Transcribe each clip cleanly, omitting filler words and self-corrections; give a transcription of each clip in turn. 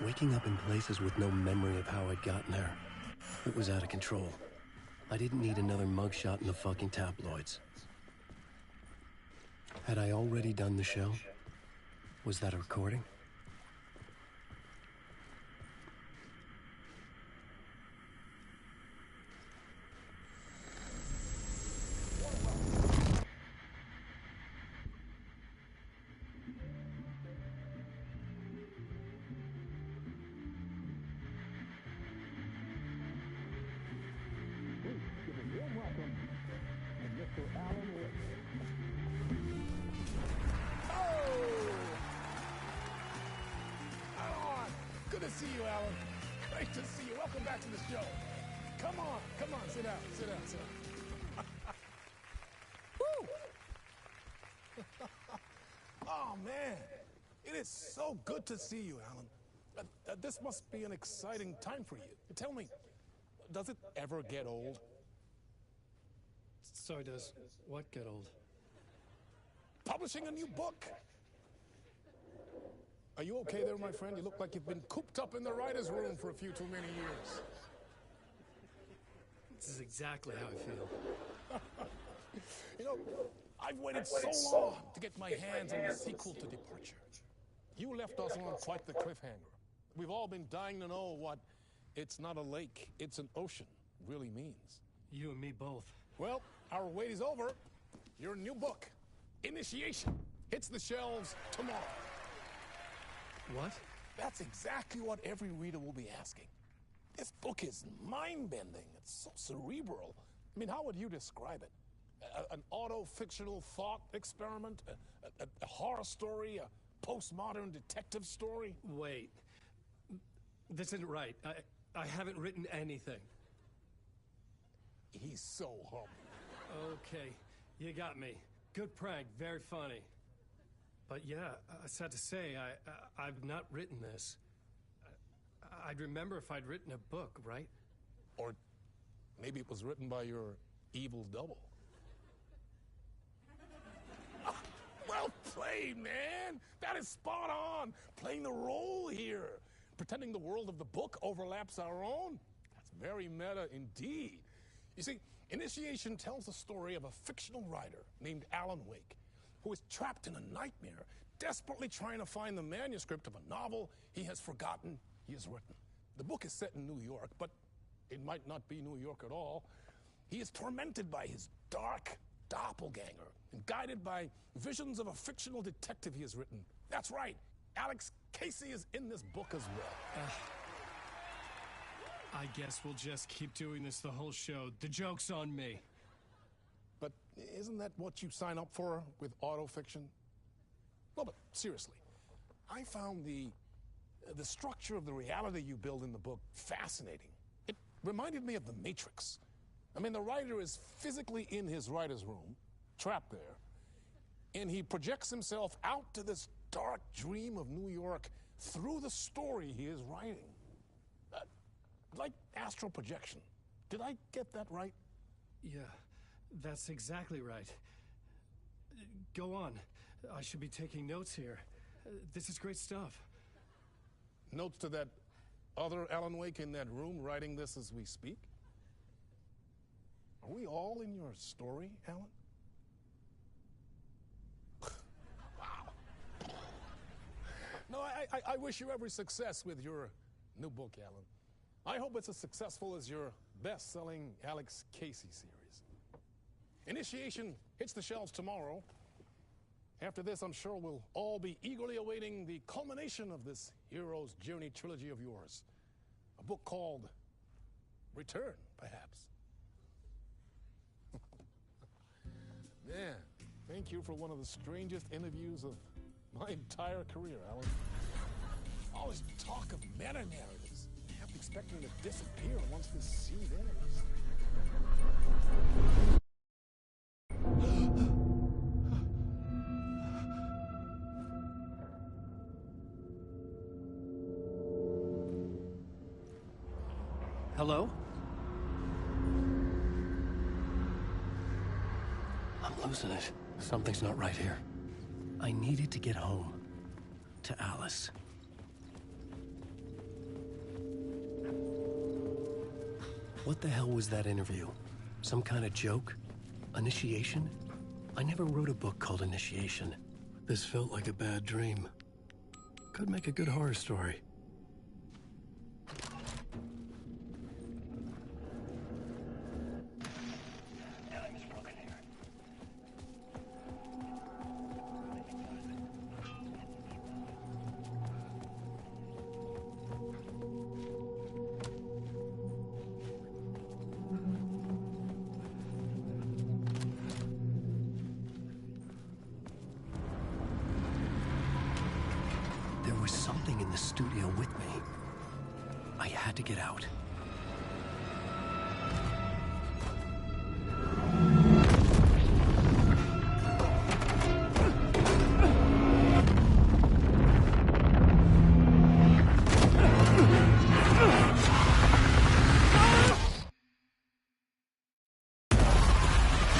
Waking up in places with no memory of how I'd gotten there. It was out of control. I didn't need another mugshot in the fucking tabloids. Had I already done the show? Was that a recording? Good to see you, Alan. Great to see you. Welcome back to the show. Come on, sit down, sit down. Woo! Oh, man. It is so good to see you, Alan. This must be an exciting time for you. Tell me, does it ever get old? Sorry, does what get old? Publishing a new book. Are you okay there, my friend? You look like you've been cooped up in the writer's room for a few too many years. This is exactly how I feel. You know, I've waited so long to get my hands on the sequel to Departure. You left us on quite the cliffhanger. We've all been dying to know what "it's not a lake, it's an ocean" really means. You and me both. Well, our wait is over. Your new book, Initiation, hits the shelves tomorrow. What? That's exactly what every reader will be asking. This book is mind-bending. It's so cerebral. I mean, how would you describe it? An auto-fictional thought experiment? A horror story? A postmodern detective story? Wait. This isn't right. I haven't written anything. He's so humble. Okay, you got me. Good prank, very funny. But yeah, sad to say, I've not written this. I'd remember if I'd written a book, right? Or maybe it was written by your evil double. Well played, man! That is spot on! Playing the role here. Pretending the world of the book overlaps our own. That's very meta indeed. You see, Initiation tells the story of a fictional writer named Alan Wake, who is trapped in a nightmare, desperately trying to find the manuscript of a novel he has forgotten he has written. The book is set in New York, but it might not be New York at all. He is tormented by his dark doppelganger and guided by visions of a fictional detective he has written. That's right, Alex Casey is in this book as well. I guess we'll just keep doing this the whole show. The joke's on me. But isn't that what you sign up for with autofiction? No, but seriously, I found the structure of the reality you build in the book fascinating. It reminded me of The Matrix. I mean, the writer is physically in his writer's room, trapped there, and he projects himself out to this dark dream of New York through the story he is writing. Like astral projection. Did I get that right? Yeah, that's exactly right. Go on. I should be taking notes here. This is great stuff. Notes to that other Alan Wake in that room writing this as we speak? Are we all in your story, Alan? Wow. No, I wish you every success with your new book, Alan. I hope it's as successful as your best-selling Alex Casey series. Initiation hits the shelves tomorrow. After this, I'm sure we'll all be eagerly awaiting the culmination of this hero's journey trilogy of yours. A book called Return, perhaps. Man, thank you for one of the strangest interviews of my entire career, Alan. All this talk of meta-narratives. I have to expect them to disappear once this seed ends. Hello? I'm losing it. Something's not right here. I needed to get home. To Alice. What the hell was that interview? Some kind of joke? Initiation? I never wrote a book called Initiation. This felt like a bad dream. Could make a good horror story. There was something in the studio with me. I had to get out.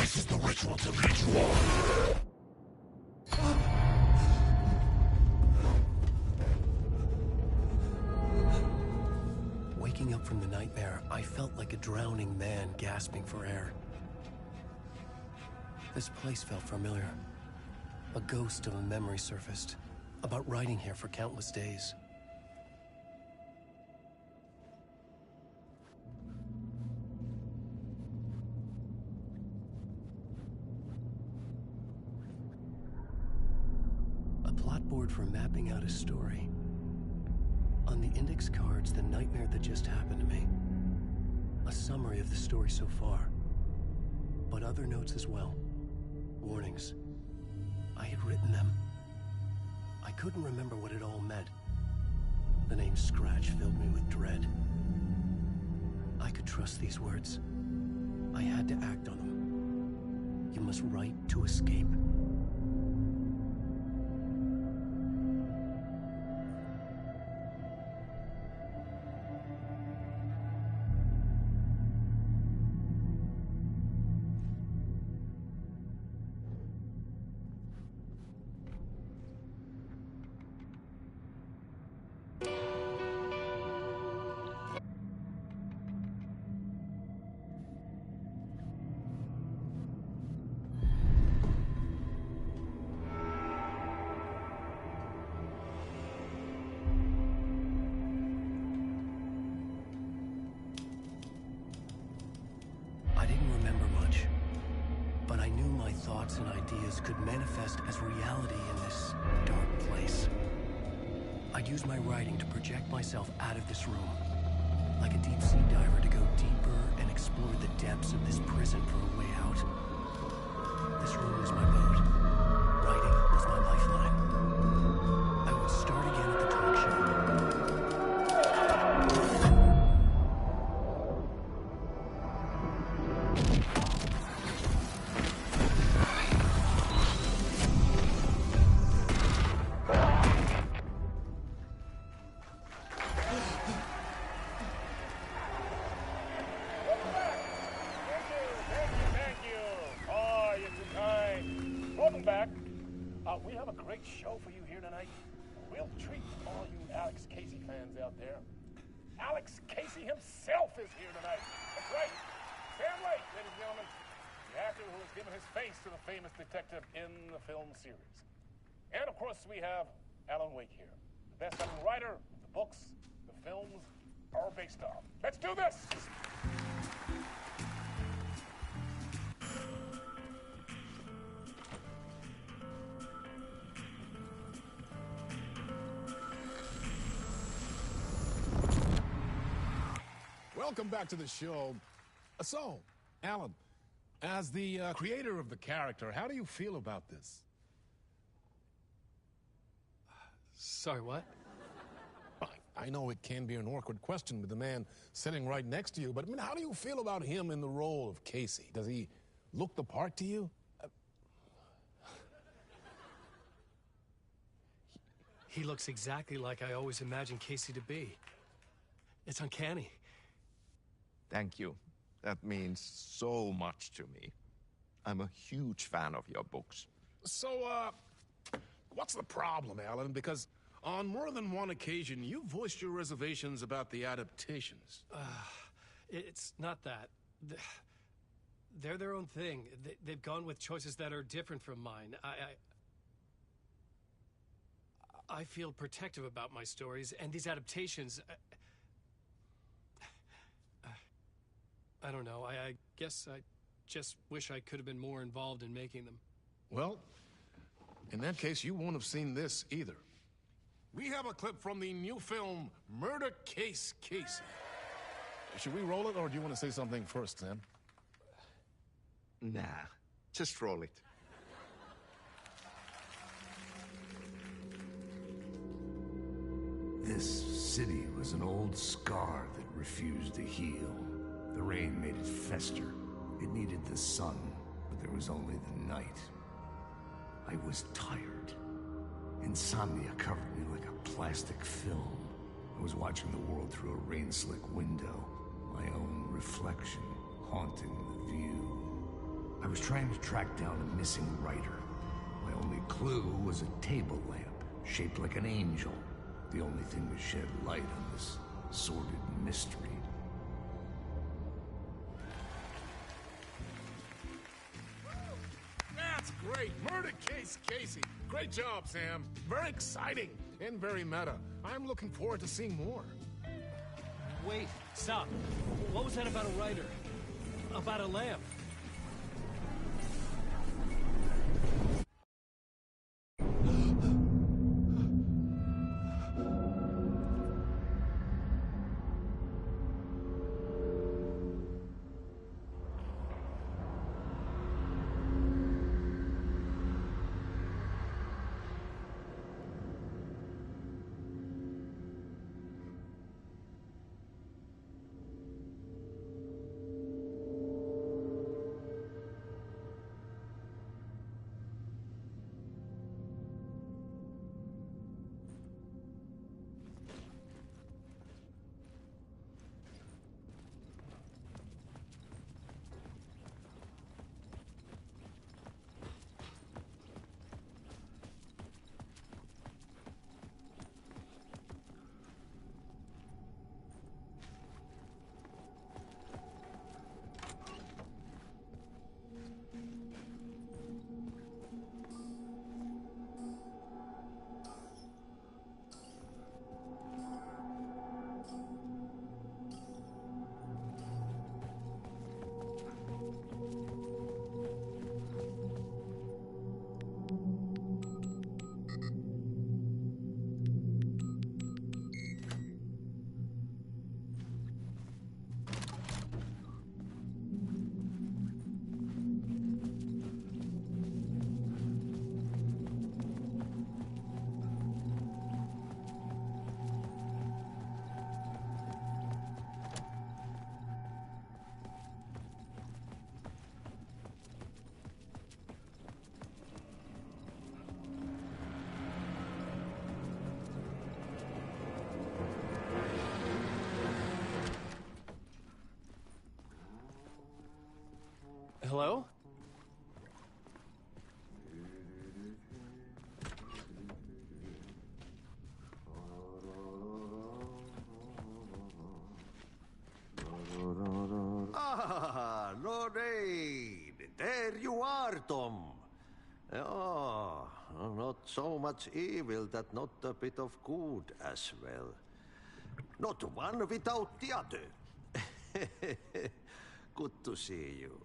This is the ritual to lead you on. Waking up from the nightmare, I felt like a drowning man gasping for air. This place felt familiar. A ghost of a memory surfaced, about riding here for countless days. A plot board for mapping out a story. On the index cards, the nightmare that just happened to me. A summary of the story so far. But other notes as well. Warnings. I had written them. I couldn't remember what it all meant. The name Scratch filled me with dread. I could trust these words. I had to act on them. You must write to escape. But I knew my thoughts and ideas could manifest as reality in this dark place. I'd use my writing to project myself out of this room, like a deep-sea diver to go deeper and explore the depths of this prison for a way out. This room was my boat. Writing was my lifeline. I would start again at the talk show. We have a great show for you here tonight. We'll treat all you Alex Casey fans out there. Alex Casey himself is here tonight. That's right. Sam Lake, ladies and gentlemen. The actor who has given his face to the famous detective in the film series. And of course we have Alan Wake here. The best-selling writer the books the films are based on. Let's do this! Welcome back to the show. So, Alan, as the creator of the character, how do you feel about this? Sorry, what? I know it can be an awkward question with the man sitting right next to you, but I mean, how do you feel about him in the role of Casey? Does he look the part to you? He looks exactly like I always imagined Casey to be. It's uncanny. Thank you. That means so much to me. I'm a huge fan of your books. So, what's the problem, Alan? Because on more than one occasion, you voiced your reservations about the adaptations. It's not that. They're their own thing. They've gone with choices that are different from mine. I feel protective about my stories, and these adaptations... I don't know. I guess I just wish I could have been more involved in making them. Well, in that case, you won't have seen this either. We have a clip from the new film, Murder Case Casey. Should we roll it, or do you want to say something first, Sam? Nah, just roll it. This city was an old scar that refused to heal. The rain made it fester. It needed the sun, but there was only the night. I was tired. Insomnia covered me like a plastic film. I was watching the world through a rain-slick window, my own reflection haunting the view. I was trying to track down a missing writer. My only clue was a table lamp, shaped like an angel, the only thing to shed light on this sordid mystery. That's great! Murder Case Casey! Great job, Sam. Very exciting and very meta. I'm looking forward to seeing more. Wait, stop. What was that about a writer? About a lamp? Hello? Ah, Lorraine! There you are, Tom. Oh, not so much evil that not a bit of good as well. Not one without the other. Good to see you.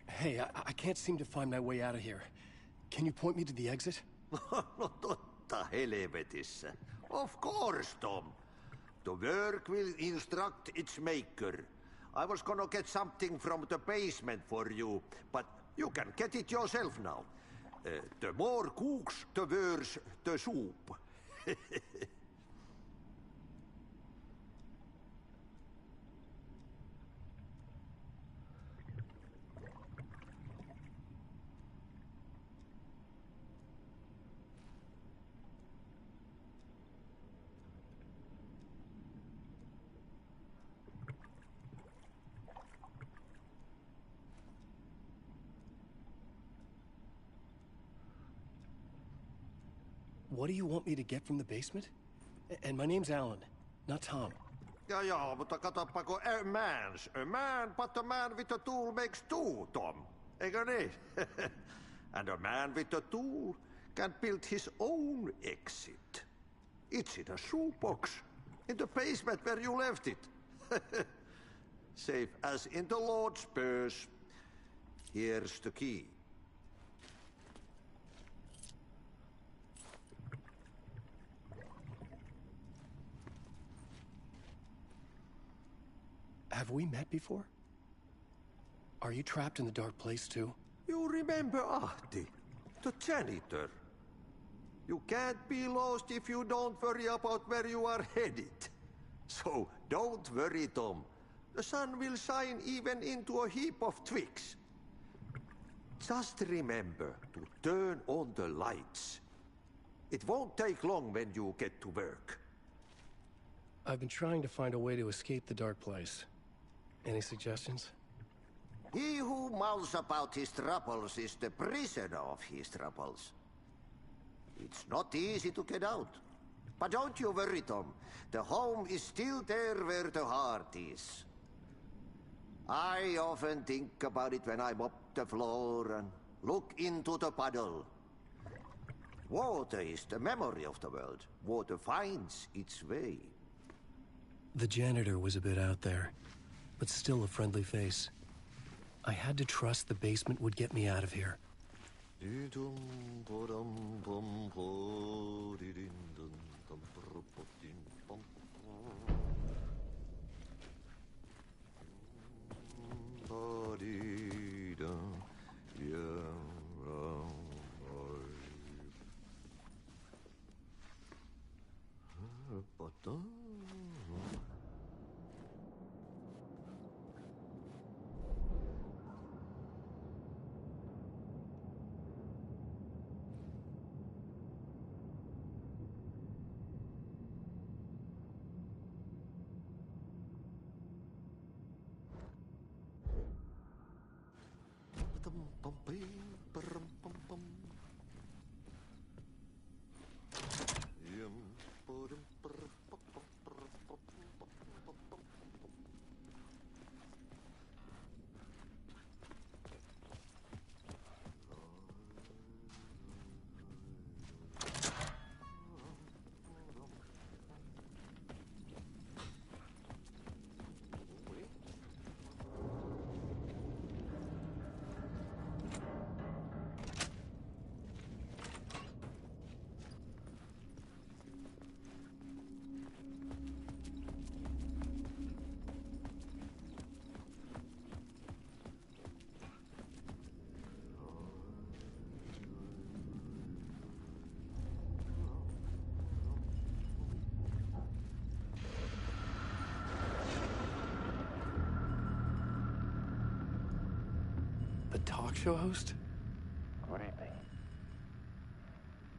Hey, I can't seem to find my way out of here. Can you point me to the exit? No totta helvetissä. Of course, Tom. The work will instruct its maker. I was gonna get something from the basement for you, but you can get it yourself now. The more cooks, the worse the soup. What do you want me to get from the basement? And my name's Alan, not Tom. Ja, mutta katsopako a man, but a man with a tool makes two, Tom. Eikö niin? And a man with a tool can build his own exit. It's in a shoebox, in the basement where you left it. Safe as in the Lord's purse. Here's the key. Have we met before? Are you trapped in the dark place too? You remember Ahti, the janitor. You can't be lost if you don't worry about where you are headed. So don't worry, Tom. The sun will shine even into a heap of twigs. Just remember to turn on the lights. It won't take long when you get to work. I've been trying to find a way to escape the dark place. Any suggestions? He who mouths about his troubles is the prisoner of his troubles. It's not easy to get out. But don't you worry, Tom. The home is still there where the heart is. I often think about it when I mop the floor and look into the puddle. Water is the memory of the world. Water finds its way. The janitor was a bit out there, but still a friendly face. I had to trust the basement would get me out of here. The talk show host? Good evening.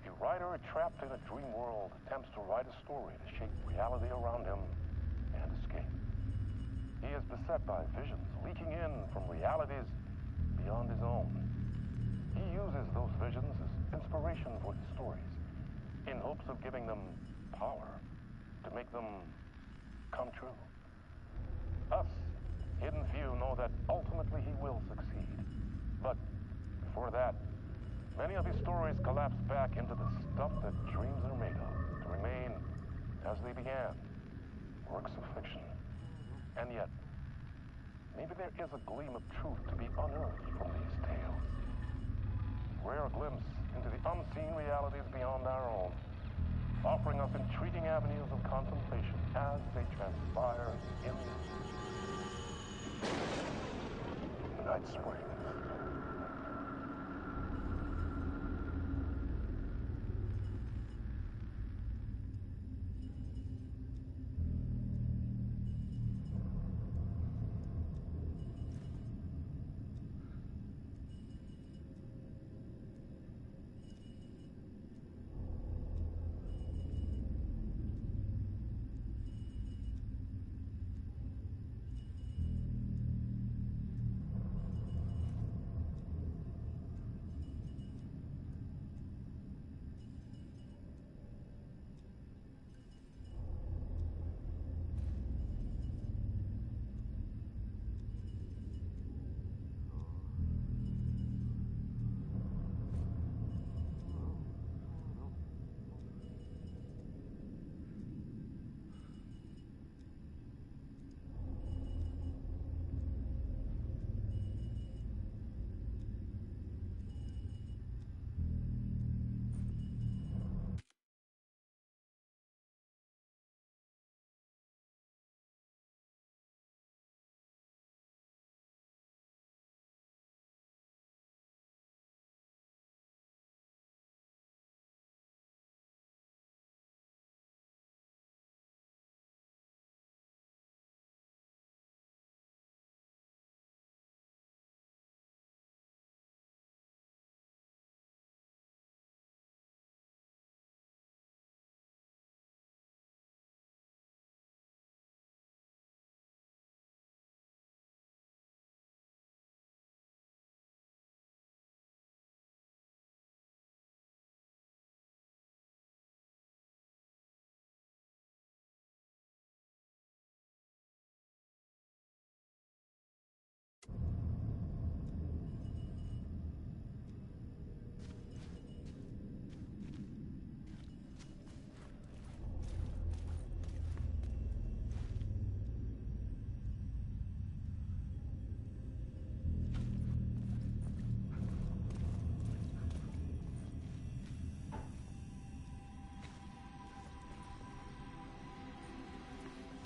A writer trapped in a dream world attempts to write a story to shape reality around him and escape. He is beset by visions leaking in from realities beyond his own. He uses those visions as inspiration for his stories, in hopes of giving them power to make them come true. Us, Hidden Few, know that ultimately he will succeed. But before that, many of his stories collapse back into the stuff that dreams are made of, to remain as they began, works of fiction. And yet, maybe there is a gleam of truth to be unearthed from these tales. Rare glimpse into the unseen realities beyond our own, offering us intriguing avenues of contemplation as they transpire in the night spring.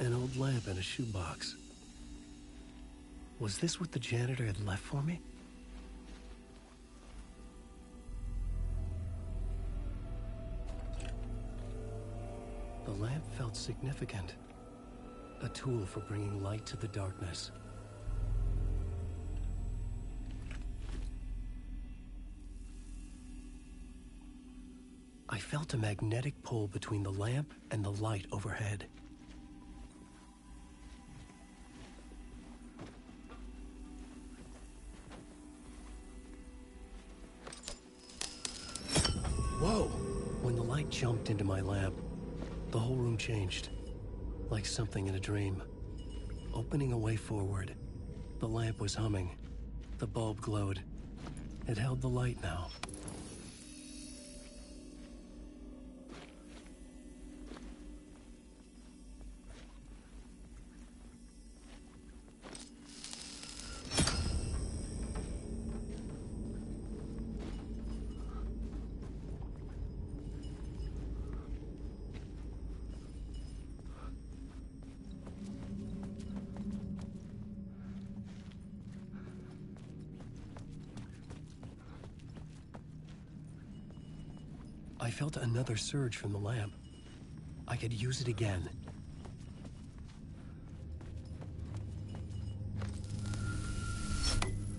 An old lamp in a shoebox. Was this what the janitor had left for me? The lamp felt significant. A tool for bringing light to the darkness. I felt a magnetic pull between the lamp and the light overhead. Whoa! When the light jumped into my lamp, the whole room changed, like something in a dream. Opening a way forward, the lamp was humming. The bulb glowed. It held the light now. I felt another surge from the lamp. I could use it again.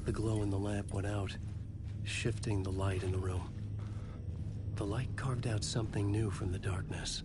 The glow in the lamp went out, shifting the light in the room. The light carved out something new from the darkness.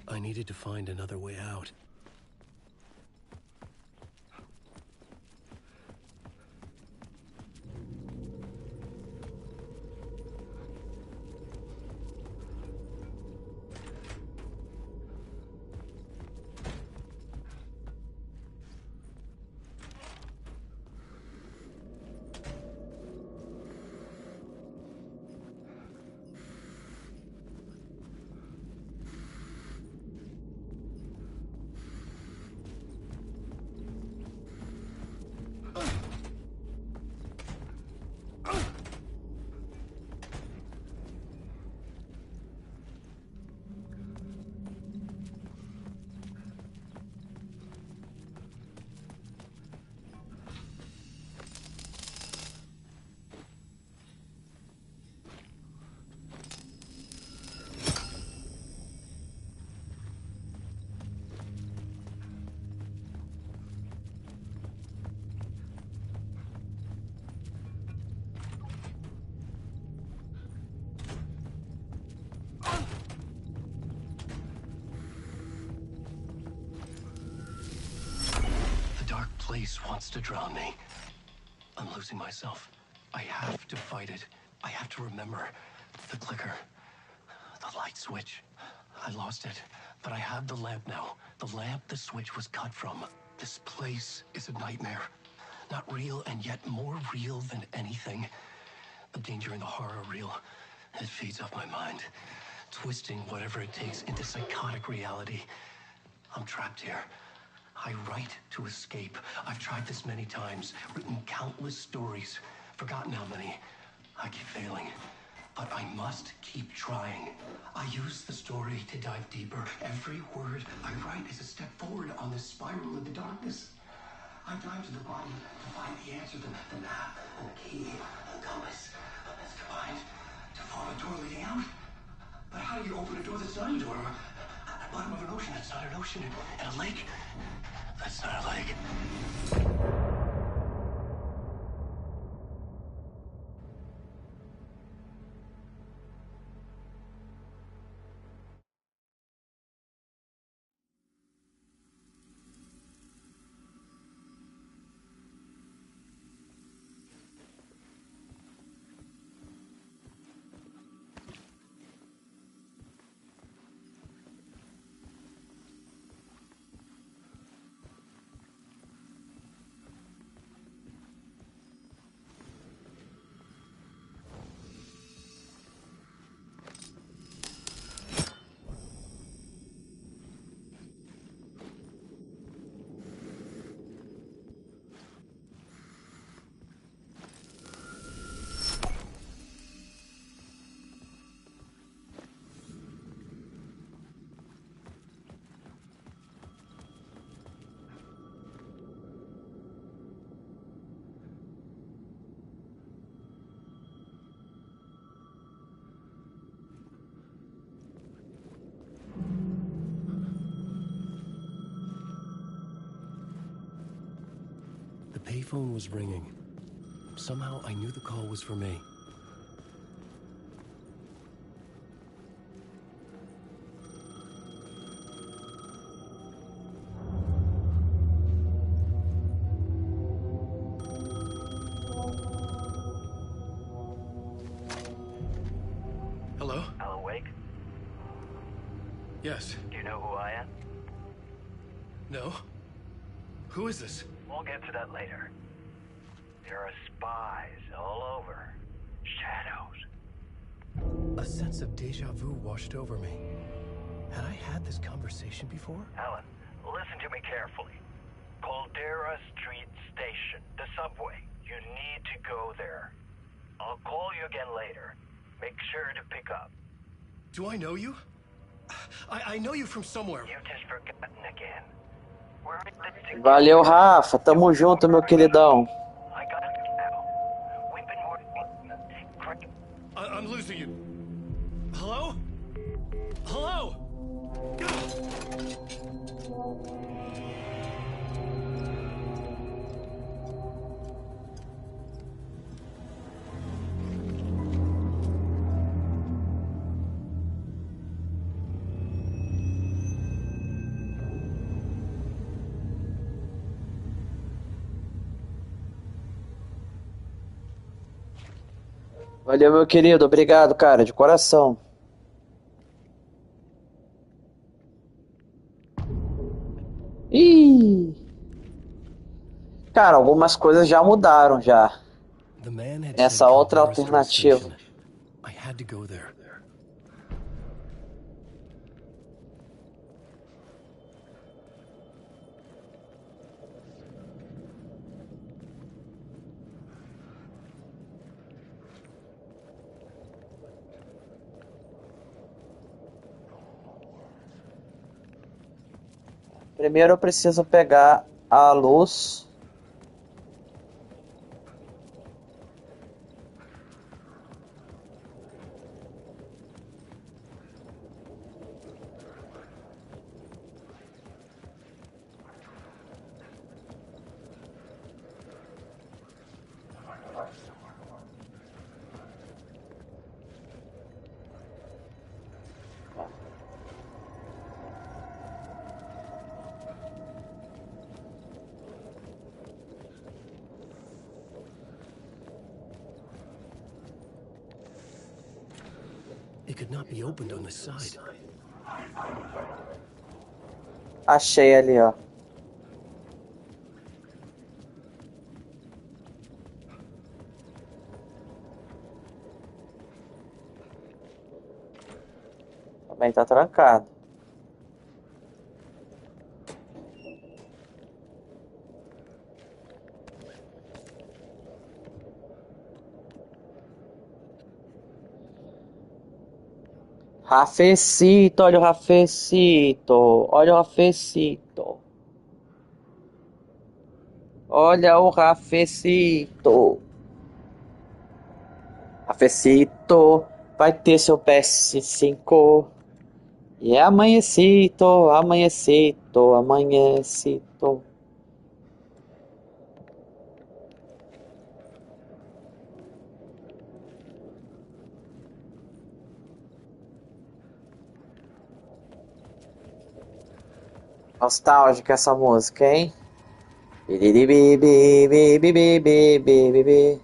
I needed to find another way out. Place wants to drown me. I'm losing myself. I have to fight it. I have to remember. The clicker. The light switch. I lost it. But I have the lamp now. The lamp the switch was cut from. This place is a nightmare. Not real, and yet more real than anything. The danger and the horror real. It feeds off my mind. Twisting whatever it takes into psychotic reality. I'm trapped here. I write to escape. I've tried this many times, written countless stories, forgotten how many. I keep failing, but I must keep trying. I use the story to dive deeper. Every word I write is a step forward on this spiral of the darkness. I dive to the bottom to find the answer, the map, and the key, the compass. It's combined to form a door leading out. But how do you open a door that's not a door? bottom of an ocean. That's not an ocean. And a lake. That's not a lake. The payphone was ringing. Somehow I knew the call was for me. Hello? Alan Wake? Yes. Do you know who I am? No? Who is this? We'll get to that later. There are spies all over. Shadows. A sense of deja vu washed over me. Had I had this conversation before? Alan, listen to me carefully. Caldera Street Station, the subway. You need to go there. I'll call you again later. Make sure to pick up. Do I know you? I know you from somewhere. You've just forgotten again. We're in the Valeu, Rafa. Tamo junto, meu queridão. I got it now. We've been working. I'm losing you. Hello? Hello? Valeu, meu querido. Obrigado, cara, de coração. Ih! Cara, algumas coisas já mudaram já. The man had Essa said outra Caldera Street alternativa. Station. I had to go there. Primeiro eu preciso pegar a luz. It could not be opened on this side. Achei ali, ó. Também tá trancado. Rafecito, olha o Rafecito. Olha o Rafecito. Olha o Rafecito. Rafecito, vai ter seu PS5. E é amanhecito, amanhecito, amanhecito. Nostálgica essa música, hein? Biriribibibibibibibibi.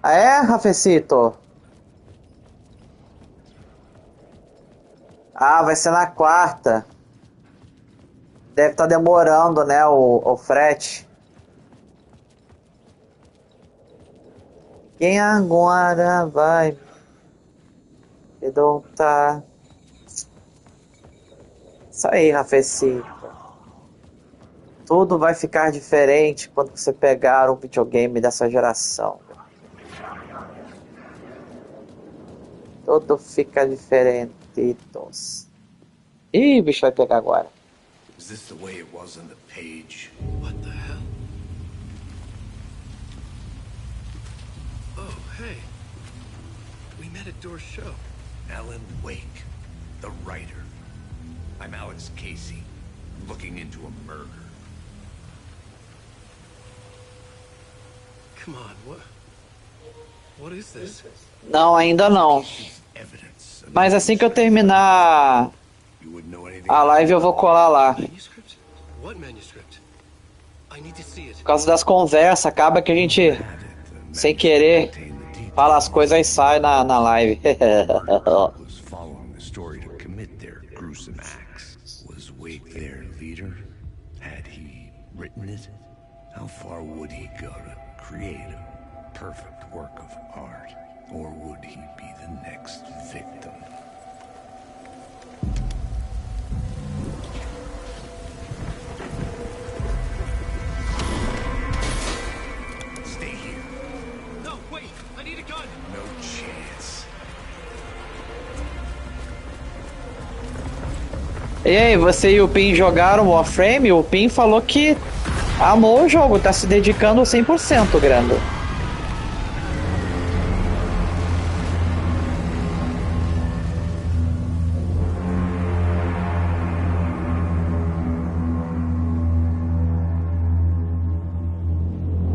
Ah, é, Rafecito? Ah, vai ser na quarta. Deve estar demorando, né, o frete. Quem agora vai perguntar? Isso aí, Rafecito. Tudo vai ficar diferente quando você pegar um videogame dessa geração. Tudo fica diferente. Ih, o bicho vai pegar agora. Is this the way it was on the page? What the hell? Oh, hey. We met at Door's show. Alan Wake, the writer. I'm Alex Casey, looking into a murder. Come on, what is this? Não, ainda não. Evidence. Mas assim que eu terminar You wouldn't know anything a live, eu vou colar lá. Manuscript? What manuscript? I need to see it. Por causa das conversas, acaba que a gente, sem querer, fala as coisas e sai na live. was following the story to commit their gruesome acts. Was Wake their leader? Had he written it? How far would he go to create a perfect work of art? Or would he be the next victim? Stay here. No, wait! I need a gun! No chance. E aí, você e o Pin jogaram Warframe? O Pin falou que amou o jogo, tá se dedicando 100%, Grando.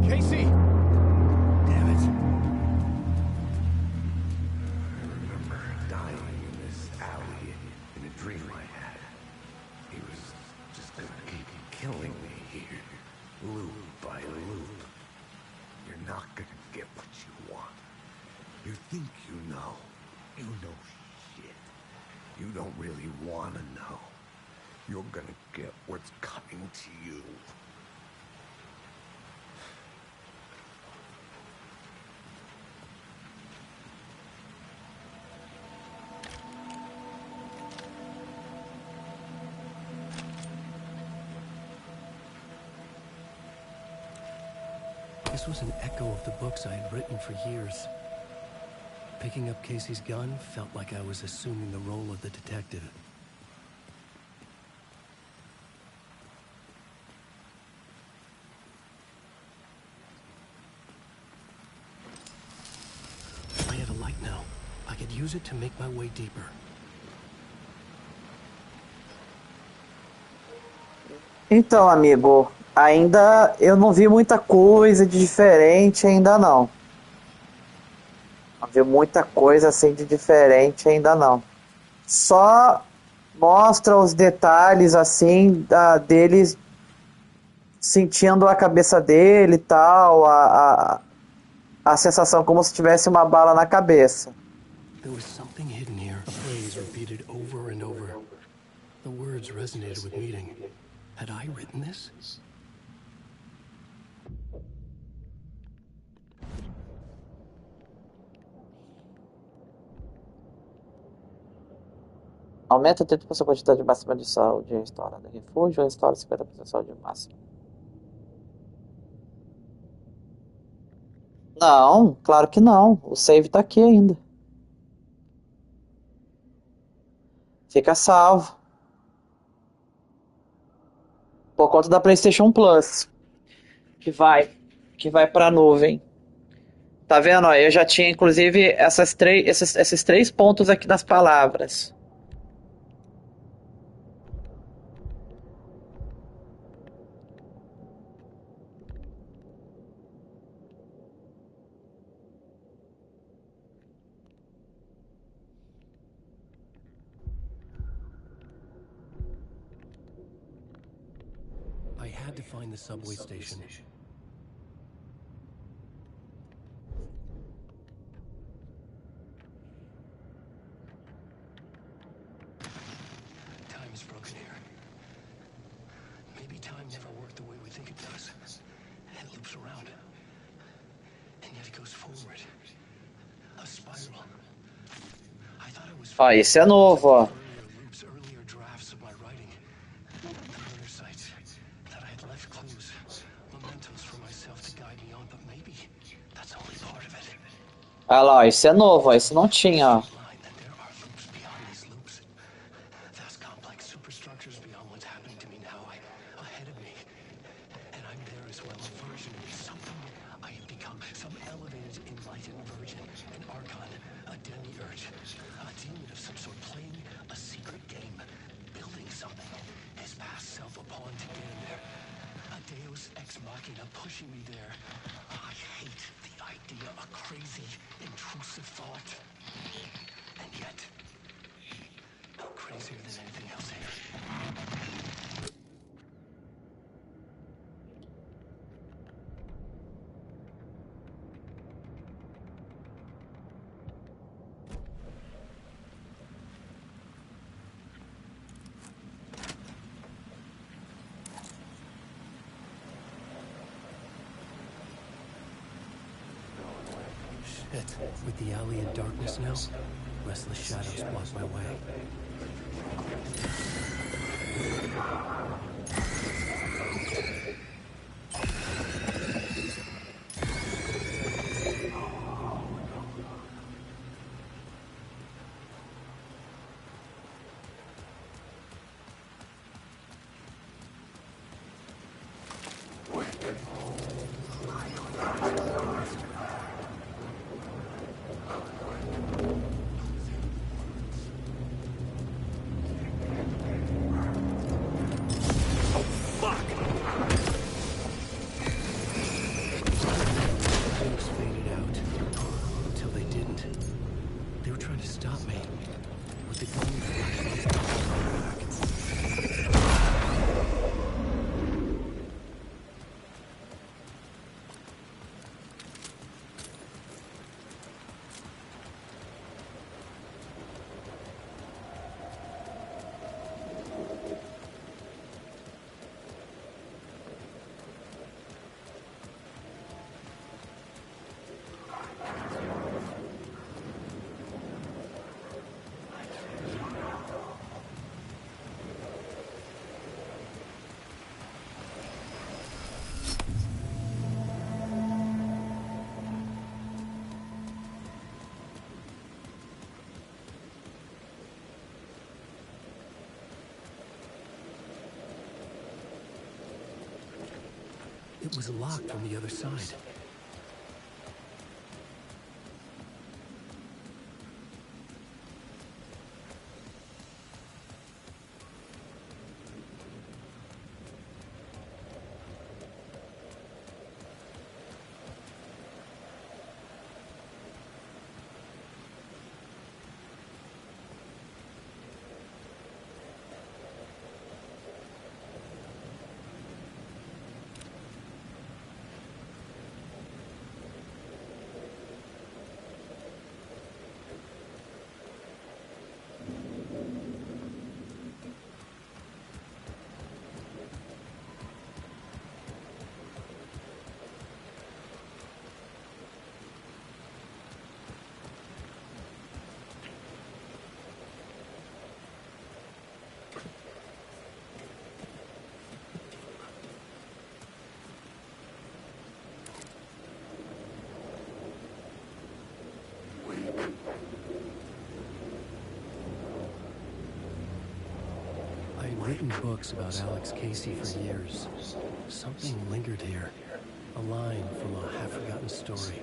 Casey! Damn it. I remember dying in this alley in a dream I had. He was just gonna keep killing me here, loop by loop. You're not gonna get what you want. You think you know. You know shit. You don't really wanna know. You're gonna get what's coming to you. This was an echo of the books I had written for years. Picking up Casey's gun felt like I was assuming the role of the detective. I had a light now. I could use it to make my way deeper. Então, amigo, ainda eu não vi muita coisa de diferente ainda não. Não vi muita coisa assim de diferente ainda não. Só mostra os detalhes assim deles sentindo a cabeça dele e tal, a sensação como se tivesse uma bala na cabeça. There was something hidden here, a phrase repeated over and over. The words resonated with meaning. Had I written this? Aumenta 30% a quantidade máxima de saúde em restaura do refúgio ou restaura 50% de saúde máxima. Não, claro que não. O save tá aqui ainda. Fica salvo. Por conta da PlayStation Plus. Que vai pra nuvem. Tá vendo? Ó, eu já tinha inclusive esses três pontos aqui das palavras. had to find the subway station. Time is broken here. Maybe time never worked the way we think it does. It loops around. And yet it goes forward. A spiral. I thought it was Ó, esse é novo, ó. earlier drafts of my writing. Murder sites that I had left clues, mementos for myself to guide me on, but maybe that's only part of it. Ah lá, ó, esse é novo, ó. Esse não tinha, ó. That there are loops beyond these loops. Vast complex superstructures beyond what's happening to me now, ahead of me. And I'm there as well, a version of something I have become, some elevated, enlightened version, an archon, a demiurge, a demon of some sort, playing a secret game, building something, his past self a pawn to get him there, a deus ex machina pushing me there. I hate the idea, a crazy, intrusive thought. And yet, no crazier than anything else here. Shit. With the alley in darkness now, restless shadows block my way. Shadows faded out until they didn't. They were trying to stop me with the gun It was locked from the other side. I had written books about Alex Casey for years. Something lingered here. A line from a half-forgotten story.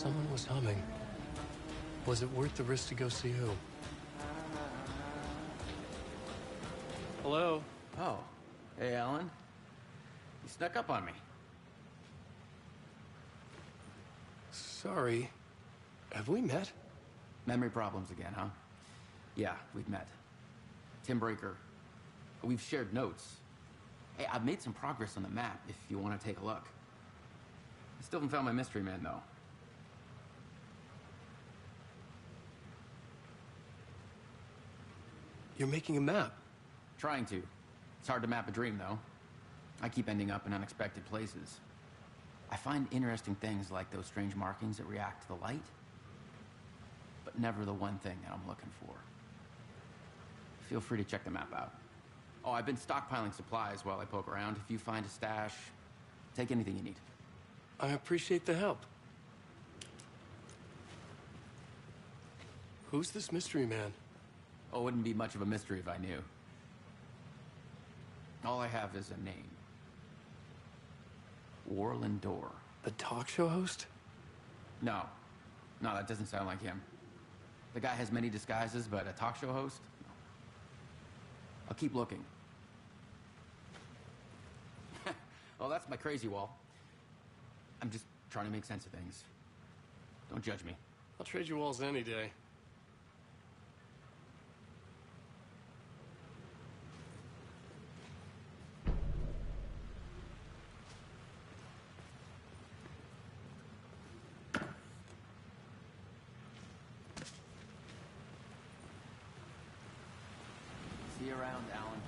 Someone was humming. Was it worth the risk to go see who? Hello? Oh. Hey, Alan. You snuck up on me. Sorry. Have we met? Memory problems again, huh? Yeah, we've met. Tim Breaker. We've shared notes. Hey, I've made some progress on the map if you want to take a look. I still haven't found my mystery man, though. You're making a map. Trying to. It's hard to map a dream, though. I keep ending up in unexpected places. I find interesting things like those strange markings that react to the light, but never the one thing that I'm looking for. Feel free to check the map out. Oh, I've been stockpiling supplies while I poke around. If you find a stash, take anything you need. I appreciate the help. Who's this mystery man? Oh, it wouldn't be much of a mystery if I knew. All I have is a name. Warland Door. The talk show host? No. No, that doesn't sound like him. The guy has many disguises, but a talk show host? No. I'll keep looking. Oh, that's my crazy wall. I'm just trying to make sense of things. Don't judge me. I'll trade you walls any day. See you around, Alan.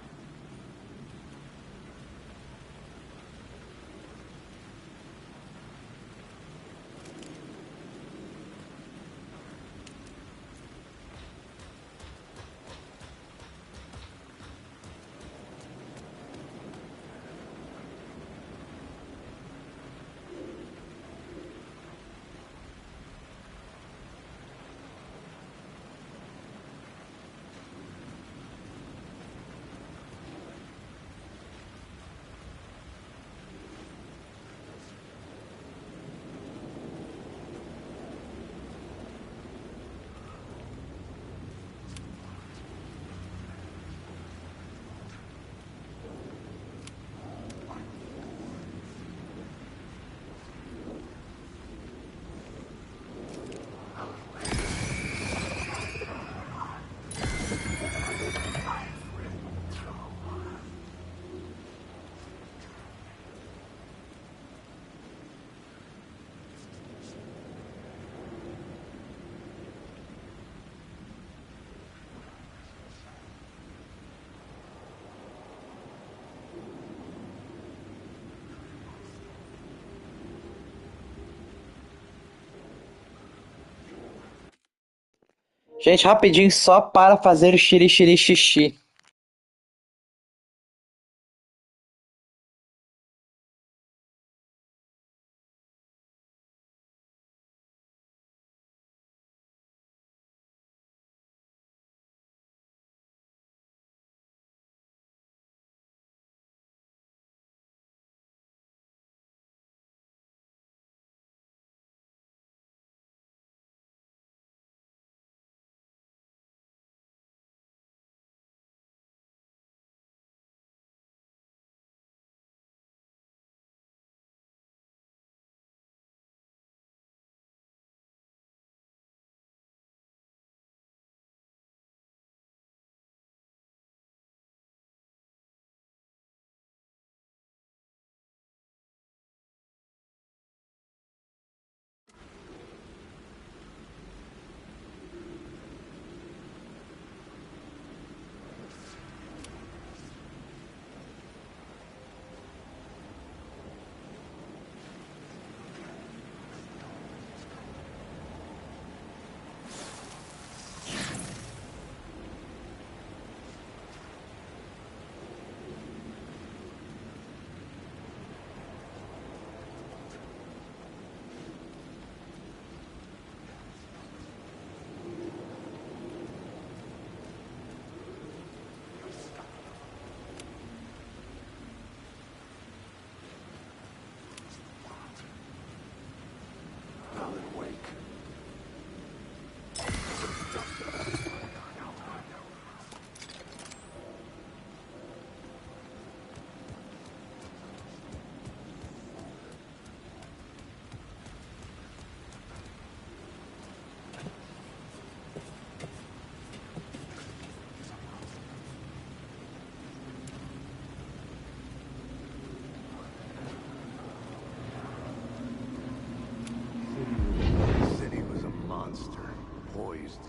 Gente, rapidinho, só para fazer o xiri xiri xixi.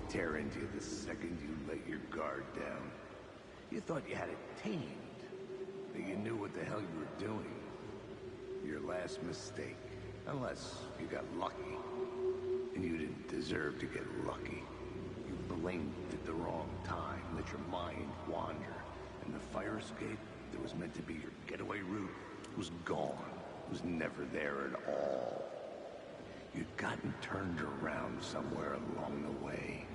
tear into you the second you let your guard down. You thought you had it tamed, that you knew what the hell you were doing. Your last mistake, unless you got lucky. And you didn't deserve to get lucky. You blinked at the wrong time, let your mind wander, and the fire escape that was meant to be your getaway route was gone. It was never there at all. You'd gotten turned around somewhere along the way.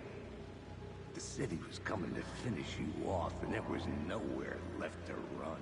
The city was coming to finish you off, and there was nowhere left to run.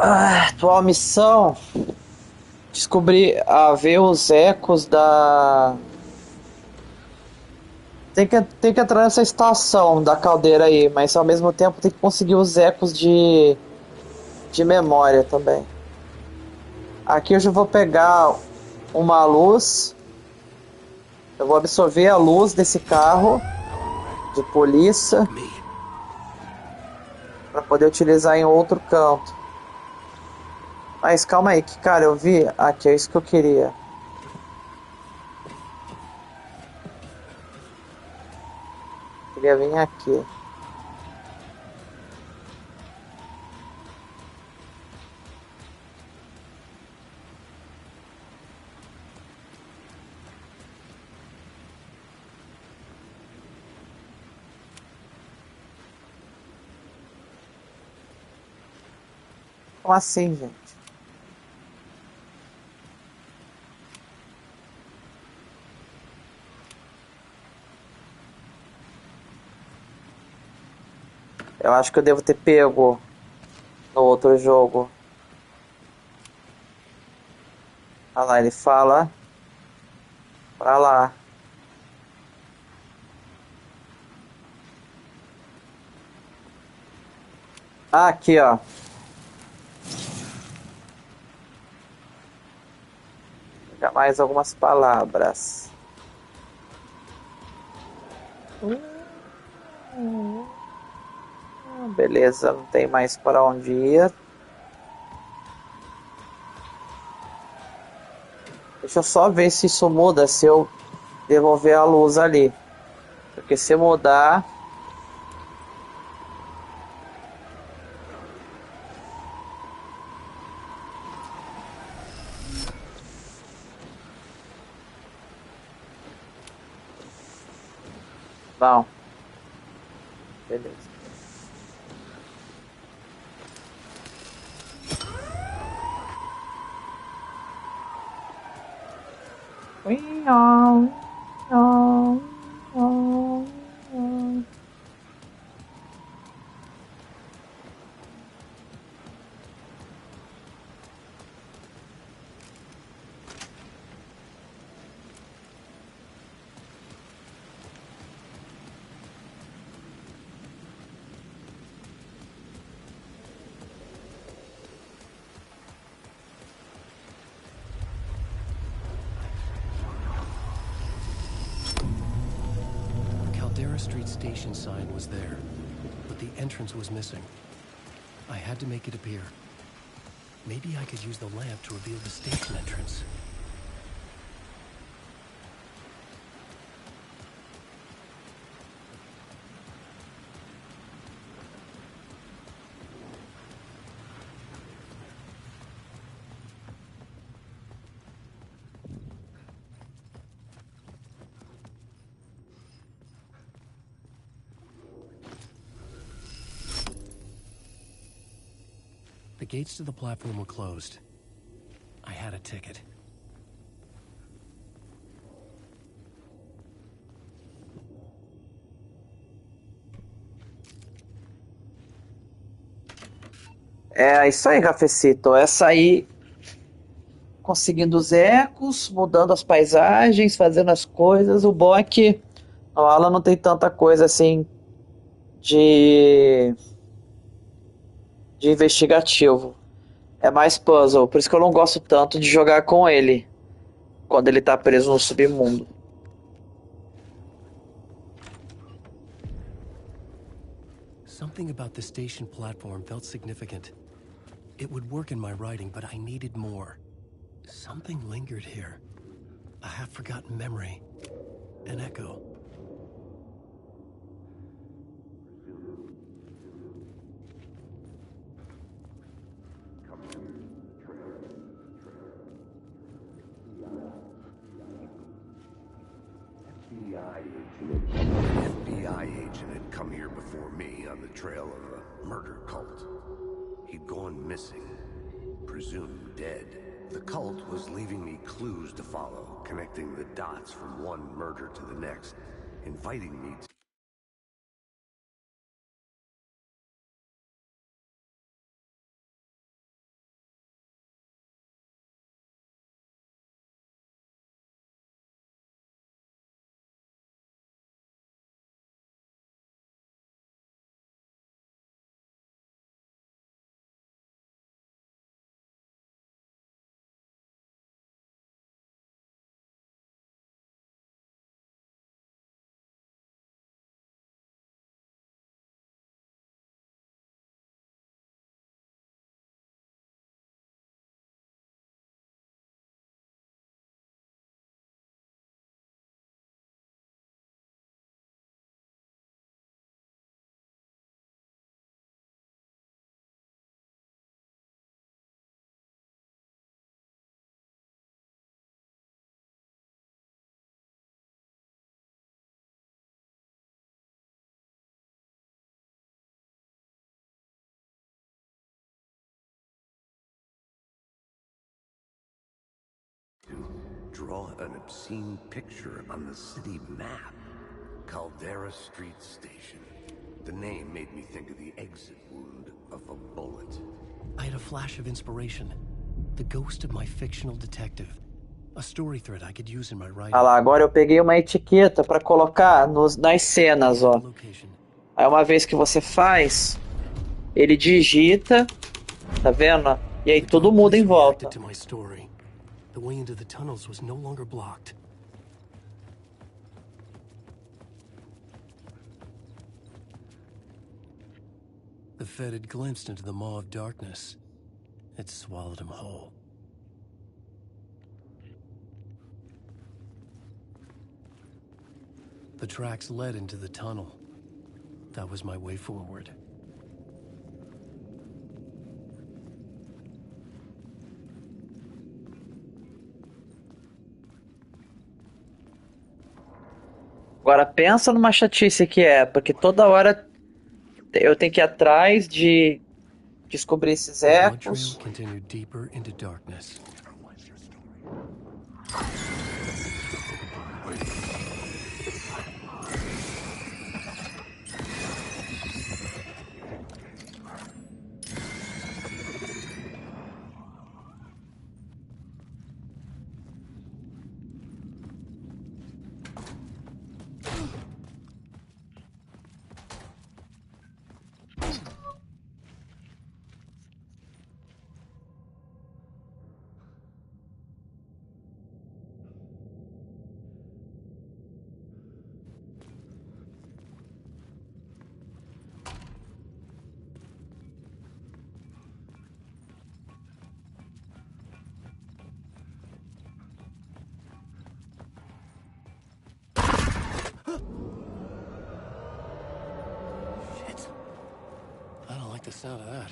Atual missão: descobrir, ver os ecos da. Tem que entrar nessa estação da caldeira aí, mas ao mesmo tempo tem que conseguir os ecos de memória também. Aqui eu já vou pegar uma luz. Eu vou absorver a luz desse carro de polícia para poder utilizar em outro canto. Mas calma aí, que cara, eu vi. Aqui, é isso que eu queria. Queria vir aqui. Como assim, gente? Eu acho que eu devo ter pego no outro jogo. Olha lá, ele fala pra lá. Ah, aqui, ó. Vou pegar mais algumas palavras. Beleza, não tem mais para onde ir. Deixa eu só ver se isso muda se eu devolver a luz ali. Porque se mudar... Bom. Beleza. Street Station sign was there, but the entrance was missing. I had to make it appear. Maybe I could use the lamp to reveal the station entrance. The gates to the platform were closed. I had a ticket. É isso aí, Rafecito. Essa aí, conseguindo os ecos, mudando as paisagens, fazendo as coisas. O bom é que a aula não tem tanta coisa assim de, de investigativo. É mais puzzle. Por isso que eu não gosto tanto de jogar com ele quando ele tá preso no submundo. Something about the station platform felt significant. It would work in my writing, but I needed more. Something lingered here. A half-forgotten memory. An echo. An FBI agent had come here before me on the trail of a murder cult. He'd gone missing, presumed dead. The cult was leaving me clues to follow, connecting the dots from one murder to the next, inviting me to draw an obscene picture on the city map. Caldera Street Station. The name made me think of the exit wound of a bullet. I had a flash of inspiration. The ghost of my fictional detective. A story thread I could use in my writing. Ah lá, agora eu peguei uma etiqueta para colocar nas cenas, ó. Aí uma vez que você faz, ele digita, tá vendo? E aí tudo muda em volta. The way into the tunnels was no longer blocked. The Fed had glimpsed into the maw of darkness. It swallowed him whole. The tracks led into the tunnel. That was my way forward. Agora pensa numa chatice que é, porque toda hora eu tenho que ir atrás de descobrir esses ecos. the sound of that.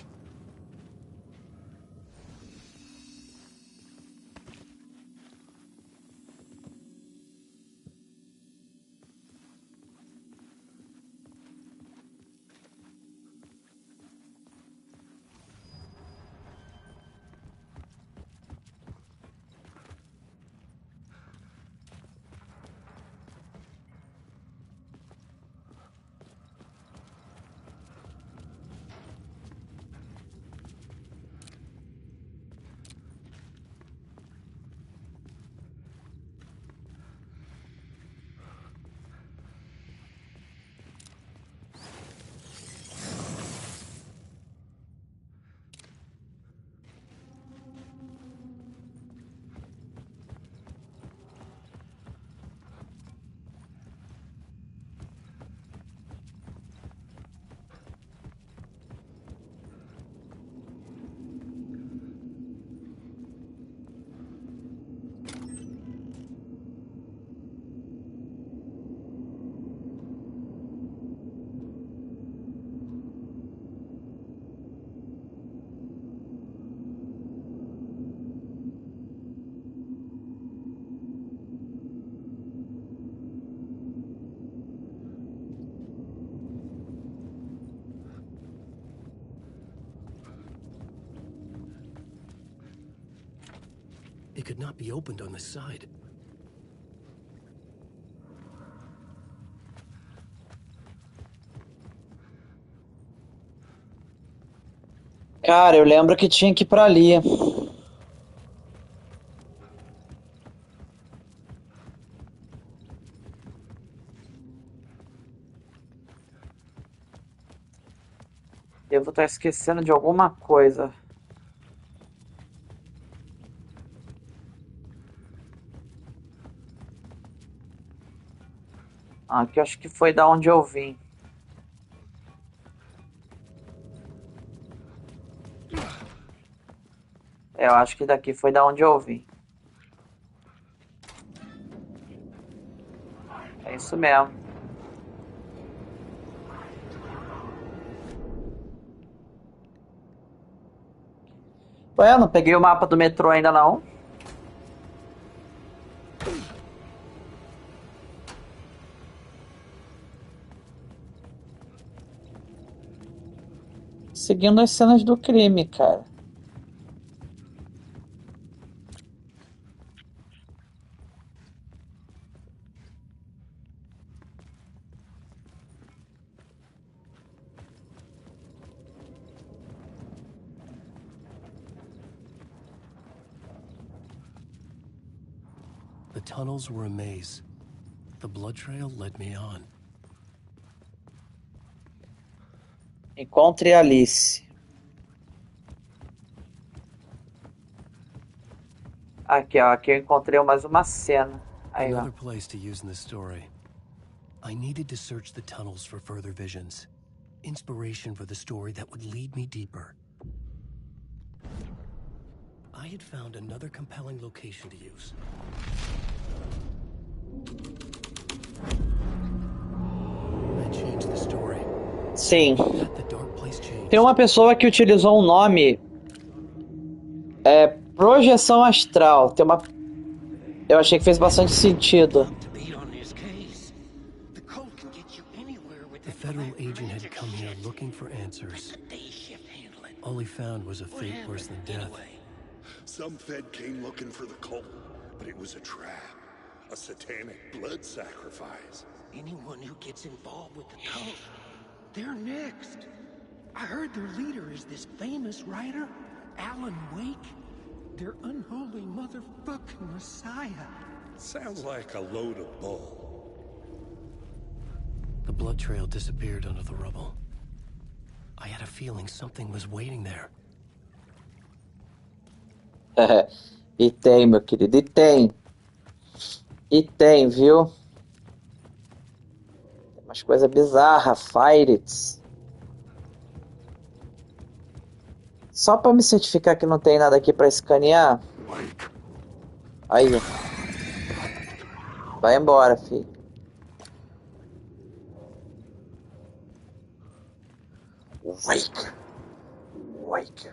It could not be opened on the side. Cara, eu lembro que tinha que ir pra ali. Devo estar esquecendo de alguma coisa. Aqui eu acho que foi da onde eu vim. Eu acho que daqui foi da onde eu vim. É isso mesmo. Ué, eu não peguei o mapa do metrô ainda não. Seguindo as cenas do crime, cara. The tunnels were a maze. The blood trail led me on. Encontre Alice. Aqui, ó. Aqui eu encontrei mais uma cena. Aí, ó. Another place to use in the story. I needed to search the tunnels for further visions. Inspiration for the story that would lead me deeper. I had found another compelling location to use. I changed the story. Sim. The dark place changed. Tem uma pessoa que utilizou um nome. Projeção astral. Tem uma. Eu achei que fez bastante sentido. The federal agent had come here looking for answers. All he found was a fate worse than death. Some Fed came looking for the cult, but it was a trap. A satanic blood sacrifice. Anyone who gets involved with the cult, they're next. I heard their leader is this famous writer, Alan Wake. Their unholy motherfucking messiah. Sounds like a load of bull. The blood trail disappeared under the rubble. I had a feeling something was waiting there. E tem, meu querido, e tem. E tem, viu? Tem umas coisas bizarras, Pirates. Só pra me certificar que não tem nada aqui pra escanear. Aí, ó. Vai embora, filho. Wake. Wake.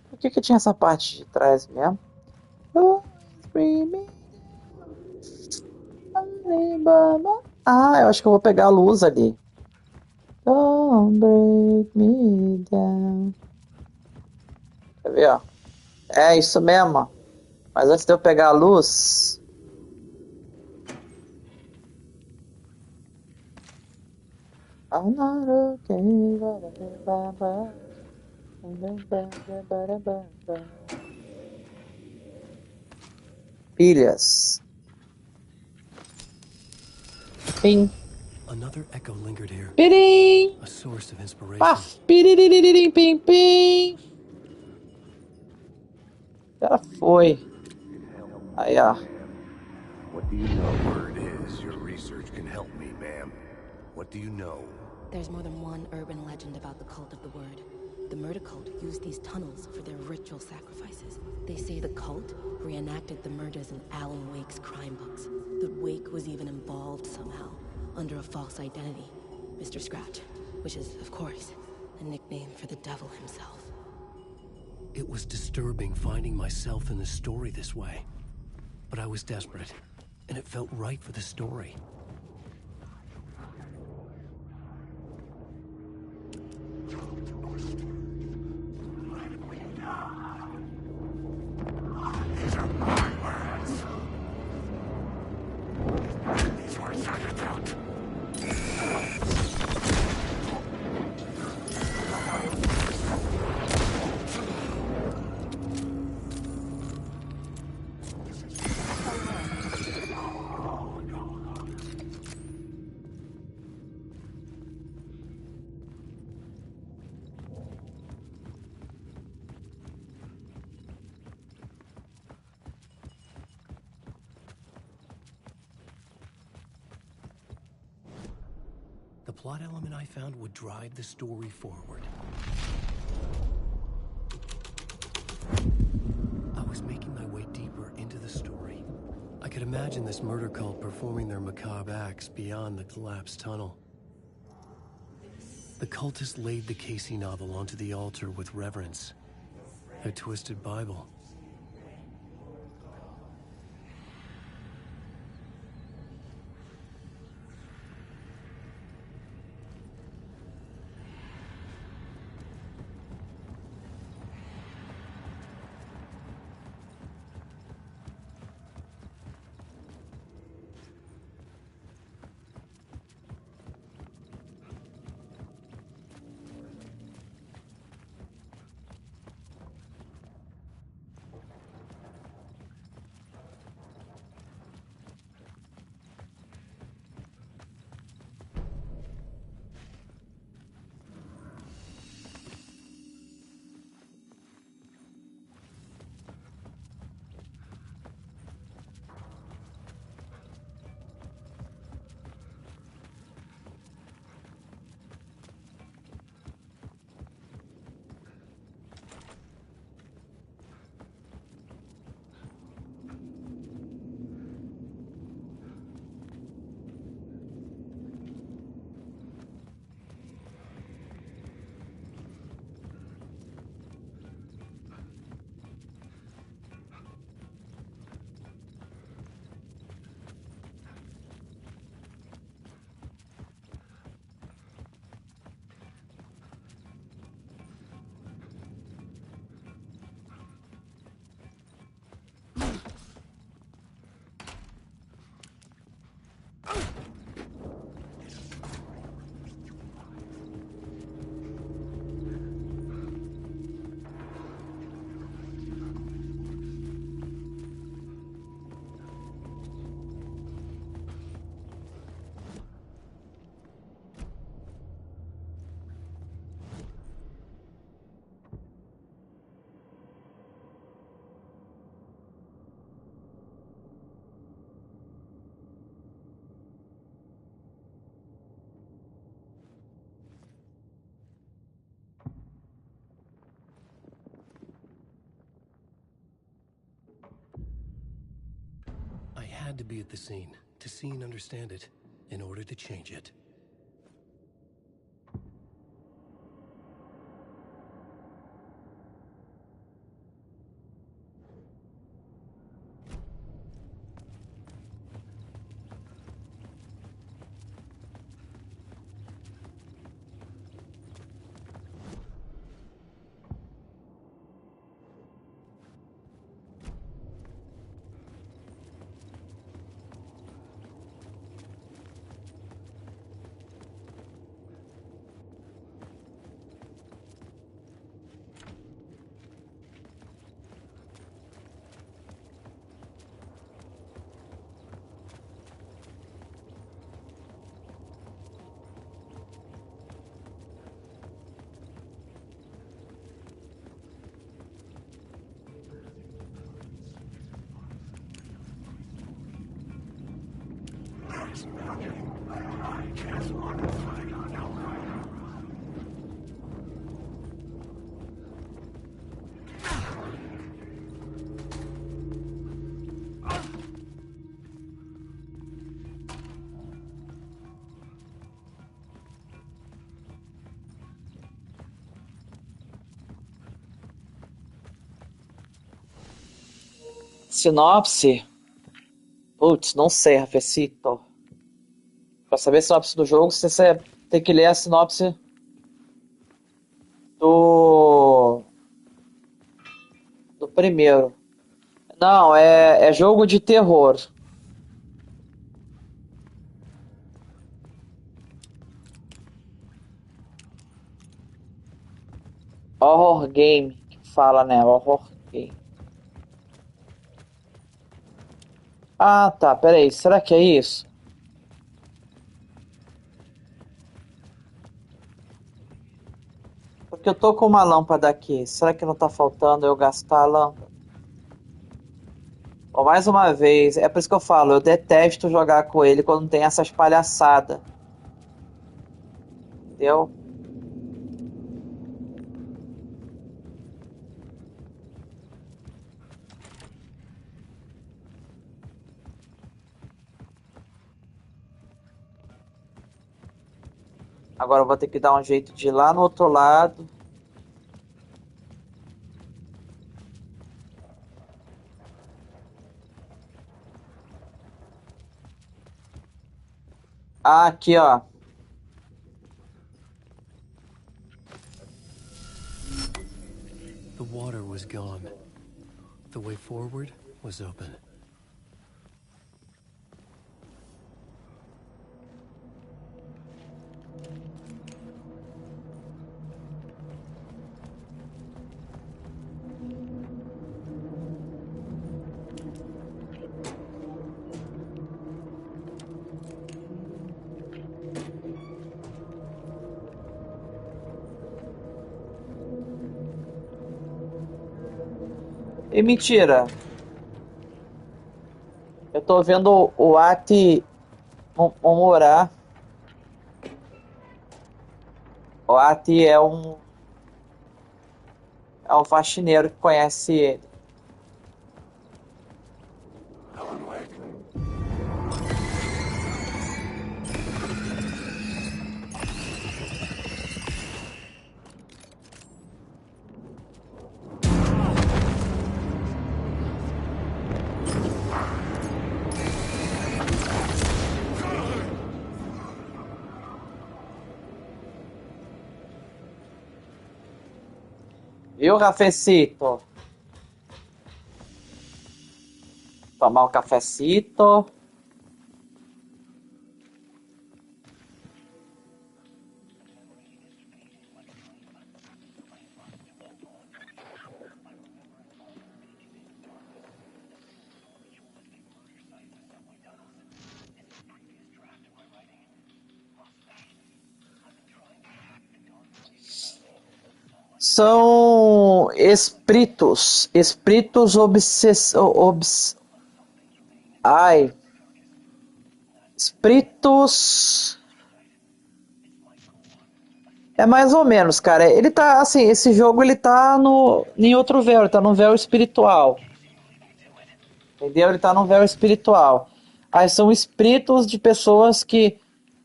Por que tinha essa parte de trás mesmo? Ah, eu acho que eu vou pegar a luz ali. Don't break me down. Quer ver, ó? É isso mesmo. Mas antes de eu pegar a luz... I'm not okay. Pilhas. Pim. Another echo lingered here. Pirim. A source of inspiration. Paf. Piriririm, pim, pim. Já foi. Aí, ó. What do you know? Word is your research can help me, ma'am. What do you know? There's more than one urban legend about the cult of the Word. The murder cult used these tunnels for their ritual sacrifices. They say the cult reenacted the murders in Alan Wake's crime books. That Wake was even involved somehow, under a false identity, Mr. Scratch, which is, of course, a nickname for the devil himself. It was disturbing finding myself in the story this way. But I was desperate, and it felt right for the story. These are my words. These words are the truth. The plot element I found would drive the story forward. I was making my way deeper into the story. I could imagine this murder cult performing their macabre acts beyond the collapsed tunnel. The cultists laid the Casey novel onto the altar with reverence. A twisted Bible. I had to be at the scene, to see and understand it, in order to change it. Sinopse? Putz, não sei, Rafecito. Pra saber a sinopse do jogo, você tem que ler a sinopse do primeiro. Não, é jogo de terror. Horror game, que fala, né? Horror game. Ah, tá, peraí. Será que é isso? Porque eu tô com uma lâmpada aqui. Será que não tá faltando eu gastar a lâmpada? Ou mais uma vez, é por isso que eu falo, eu detesto jogar com ele quando tem essas palhaçadas. Entendeu? Agora eu vou ter que dar um jeito de ir lá no outro lado. Ah, aqui, ó. The water was gone. The way forward was open. E mentira. Eu tô vendo o Ati morar. O Ati é um faxineiro que conhece ele. Viu, Rafecito? Tomar um cafecito. São espíritos. Espíritos ai. Espíritos. É mais ou menos, cara. Ele tá, assim, esse jogo ele tá em outro véu, ele tá no véu espiritual. Entendeu? Ele tá no véu espiritual. Aí são espíritos de pessoas que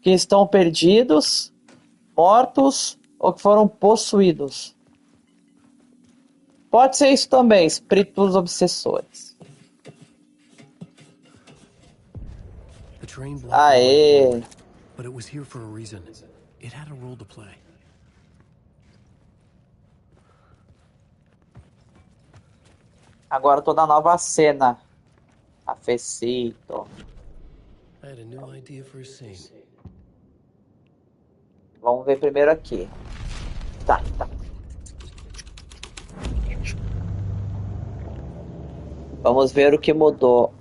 estão perdidos, mortos ou que foram possuídos. Pode ser isso também, espíritos obsessores. The train blocked the way Aê! forward, but it was here for a reason. It had a role to play. Agora eu tô na nova cena. Cafecito. I had a new idea for a scene. Vamos ver primeiro aqui. Tá. Vamos ver o que mudou.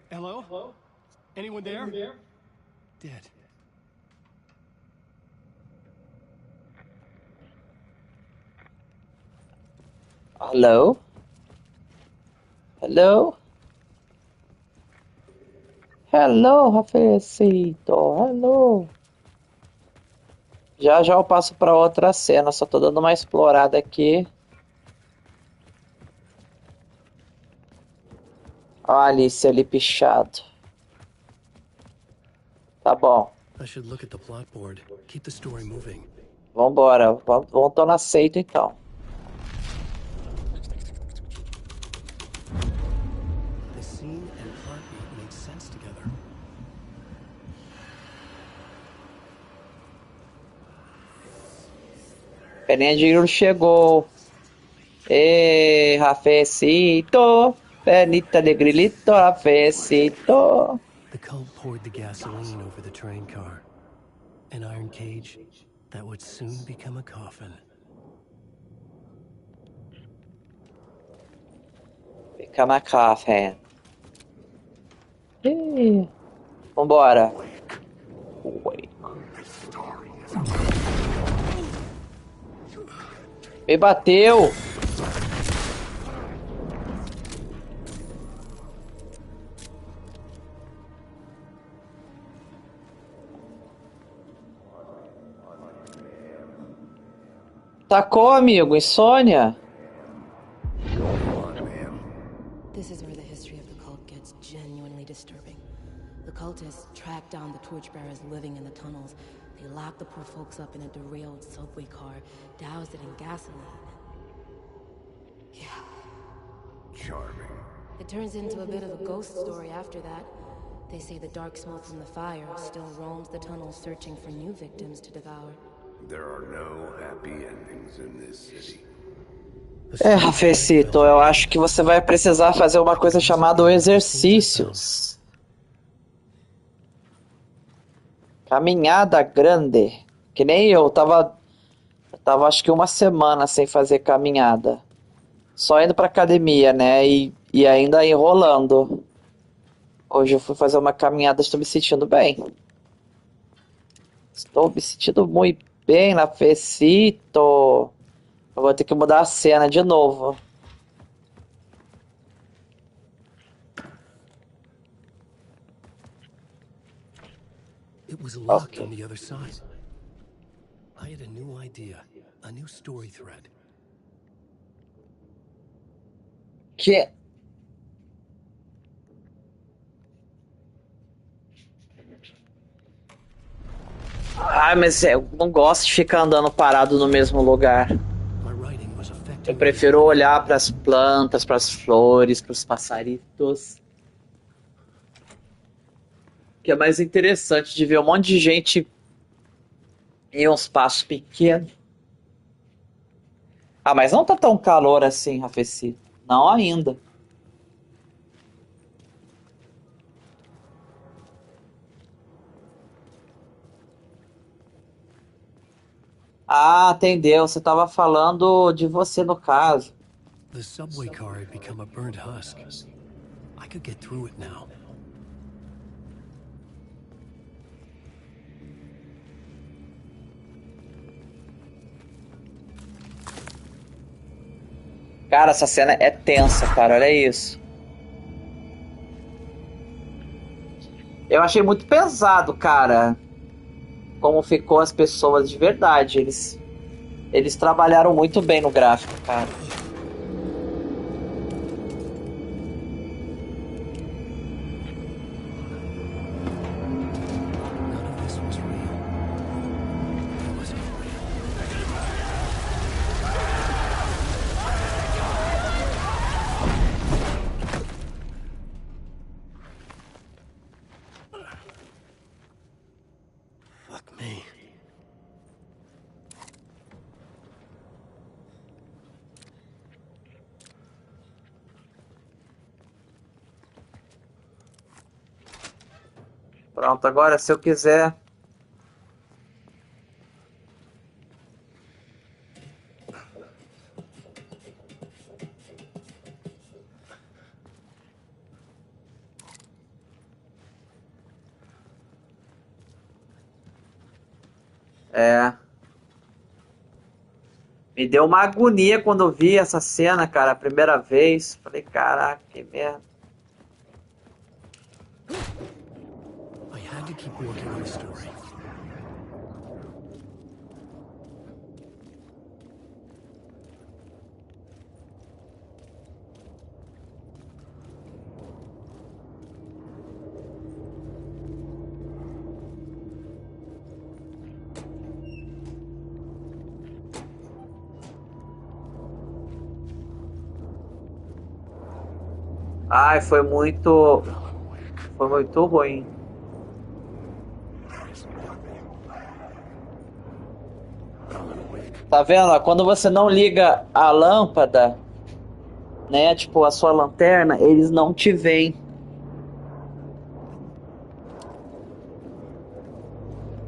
Hello? Hello? Anyone there? Dead. Hello? Hello? Hello, Rafecito. Hello. Já já eu passo pra outra cena, só tô dando uma explorada aqui. Ó a Alice ali pichado. Tá bom. I should look at the plot board. Keep the story moving. Vambora. Vamos tô no aceito então. The scene and heartbeat make sense together. Fernandinho chegou. Ê, Rafecito. Penita de grilito, Rafecito. The cult poured the gasoline over the train car. An iron cage that would soon become a coffin. Become a coffin. Ih, vambora. Me bateu. Tacou, amigo, insônia. This is where the history of the cult gets genuinely disturbing. The cultists tracked down the torchbearers living in the tunnels. They locked the poor folks up in a derailed subway car, doused it in gasoline. Yeah. Charming. It turns into a bit of a ghost story after that. They say the dark smoke from the fire still roams the tunnels searching for new victims to devour. There are no happy endings in this city. É, Rafecito, eu acho que você vai precisar fazer uma coisa chamada exercícios. Caminhada grande. Que nem eu tava acho que uma semana sem fazer caminhada. Só indo pra academia, né? E ainda enrolando. Hoje eu fui fazer uma caminhada, estou me sentindo bem. Estou me sentindo muito bem, Rafecito. Eu vou ter que mudar a cena de novo. It was locked on the other side. I had a new idea, a new story thread. Que... Ai, mas eu não gosto de ficar andando parado no mesmo lugar. Eu prefiro olhar para as plantas, para as flores, para os passaritos. Que é mais interessante de ver um monte de gente em um espaço pequeno. Ah, mas não tá tão calor assim, Rafeci. Não ainda. Ah, entendeu. Você tava falando de você no caso. The subway car had become a burnt husk. I could get through it now. Cara, essa cena é tensa, cara. Olha isso. Eu achei muito pesado, cara. Como ficou as pessoas de verdade. Eles trabalharam muito bem no gráfico, cara. Pronto, agora se eu quiser... É... Me deu uma agonia quando eu vi essa cena, cara, a primeira vez. Falei, caraca, que merda. I had to keep working on the story. Ai, foi muito ruim. Tá vendo? Ó, quando você não liga a lâmpada, né, tipo a sua lanterna, eles não te veem.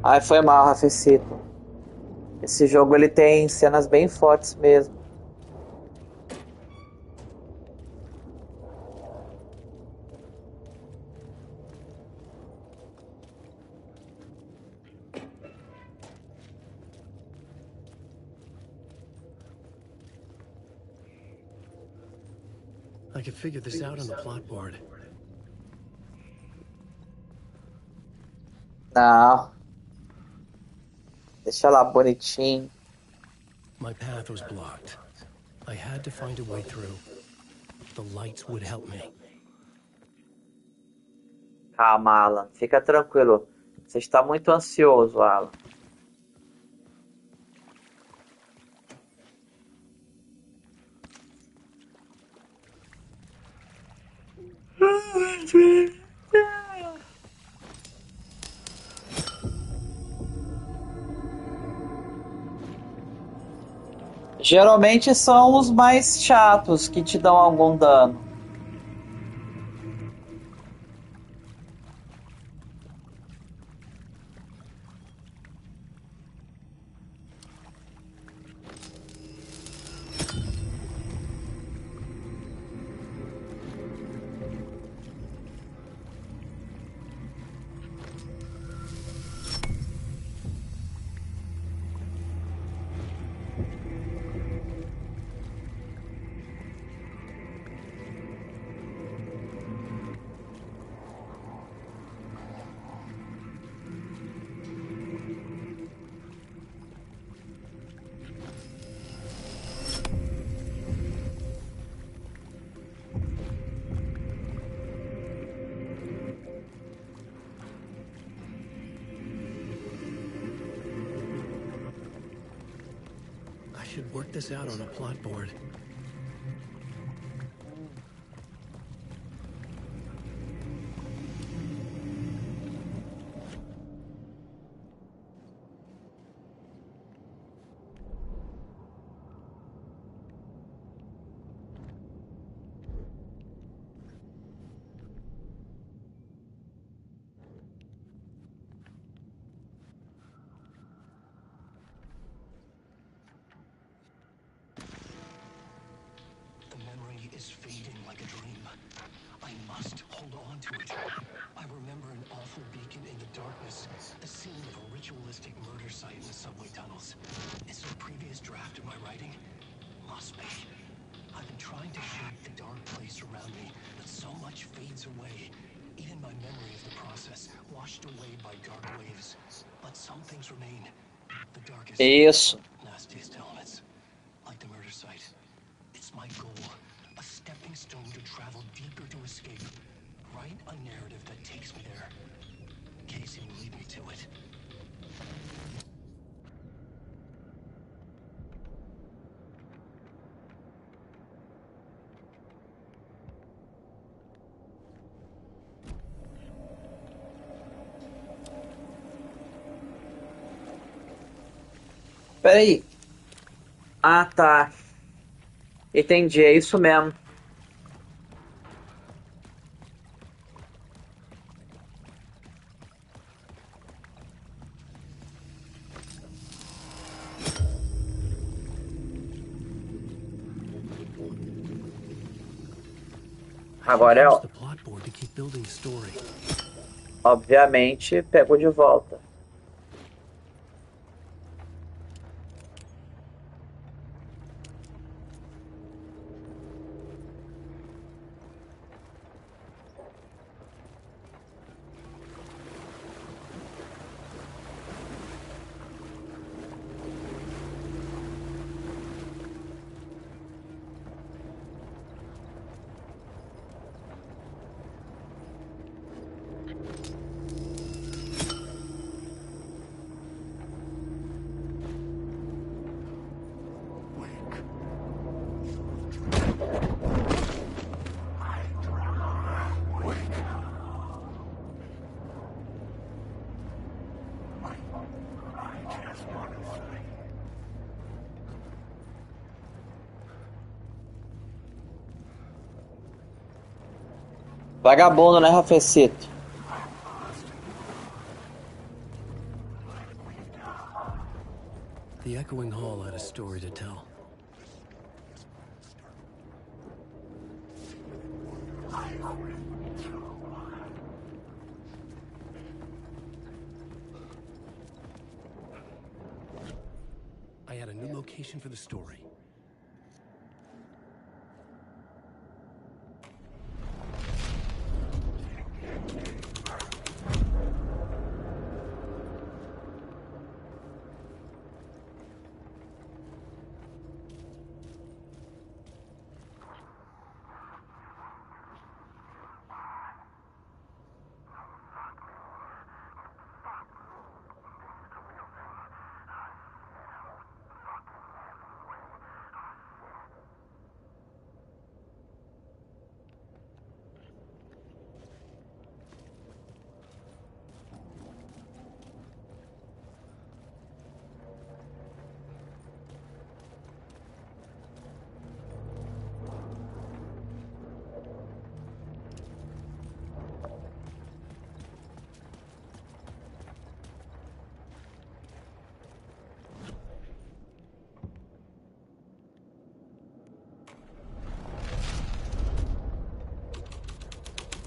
Ai, foi mal, Rafecito. Esse jogo ele tem cenas bem fortes mesmo. I could figure this out on the plot board. Não. Deixa lá bonitinho. My path was blocked. I had to find a way through. The lights would help me. Calma, Alan. Fica tranquilo. Você está muito ansioso, Alan. Geralmente são os mais chatos que te dão algum dano. I should work this out on a plot board. The memory is fading like a dream. I must hold on to it. I remember an awful beacon in the darkness, the scene of a ritualistic murder site in the subway tunnels. Is it a previous draft of my writing? Must be. I've been trying to shape the dark place around me, but so much fades away. Even my memory of the process, washed away by dark waves. But some things remain. The darkest, Isso. nastiest elements, like the murder site. It's my goal, a stepping stone to travel deeper to escape. Write a narrative that takes me there. Casey will lead me to it. Peraí. Ah, tá. Entendi, é isso mesmo. Agora Use the plot board to keep building the story. obviamente, pego de volta. Vagabundo, né, Rafecito? The echoing hall had a story to tell. I had a new location for the story.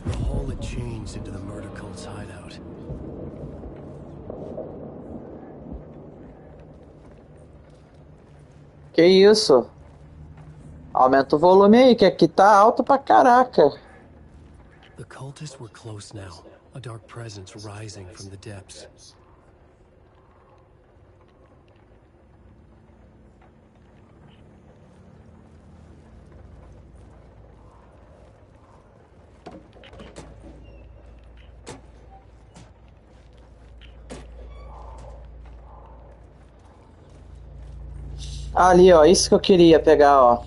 The hall had changed into the murder cult's hideout. Que isso? Aumenta o volume aí, que aqui tá alto pra caraca. The cultists were close now, a dark presence rising from the depths. Ali, ó, isso que eu queria pegar, ó.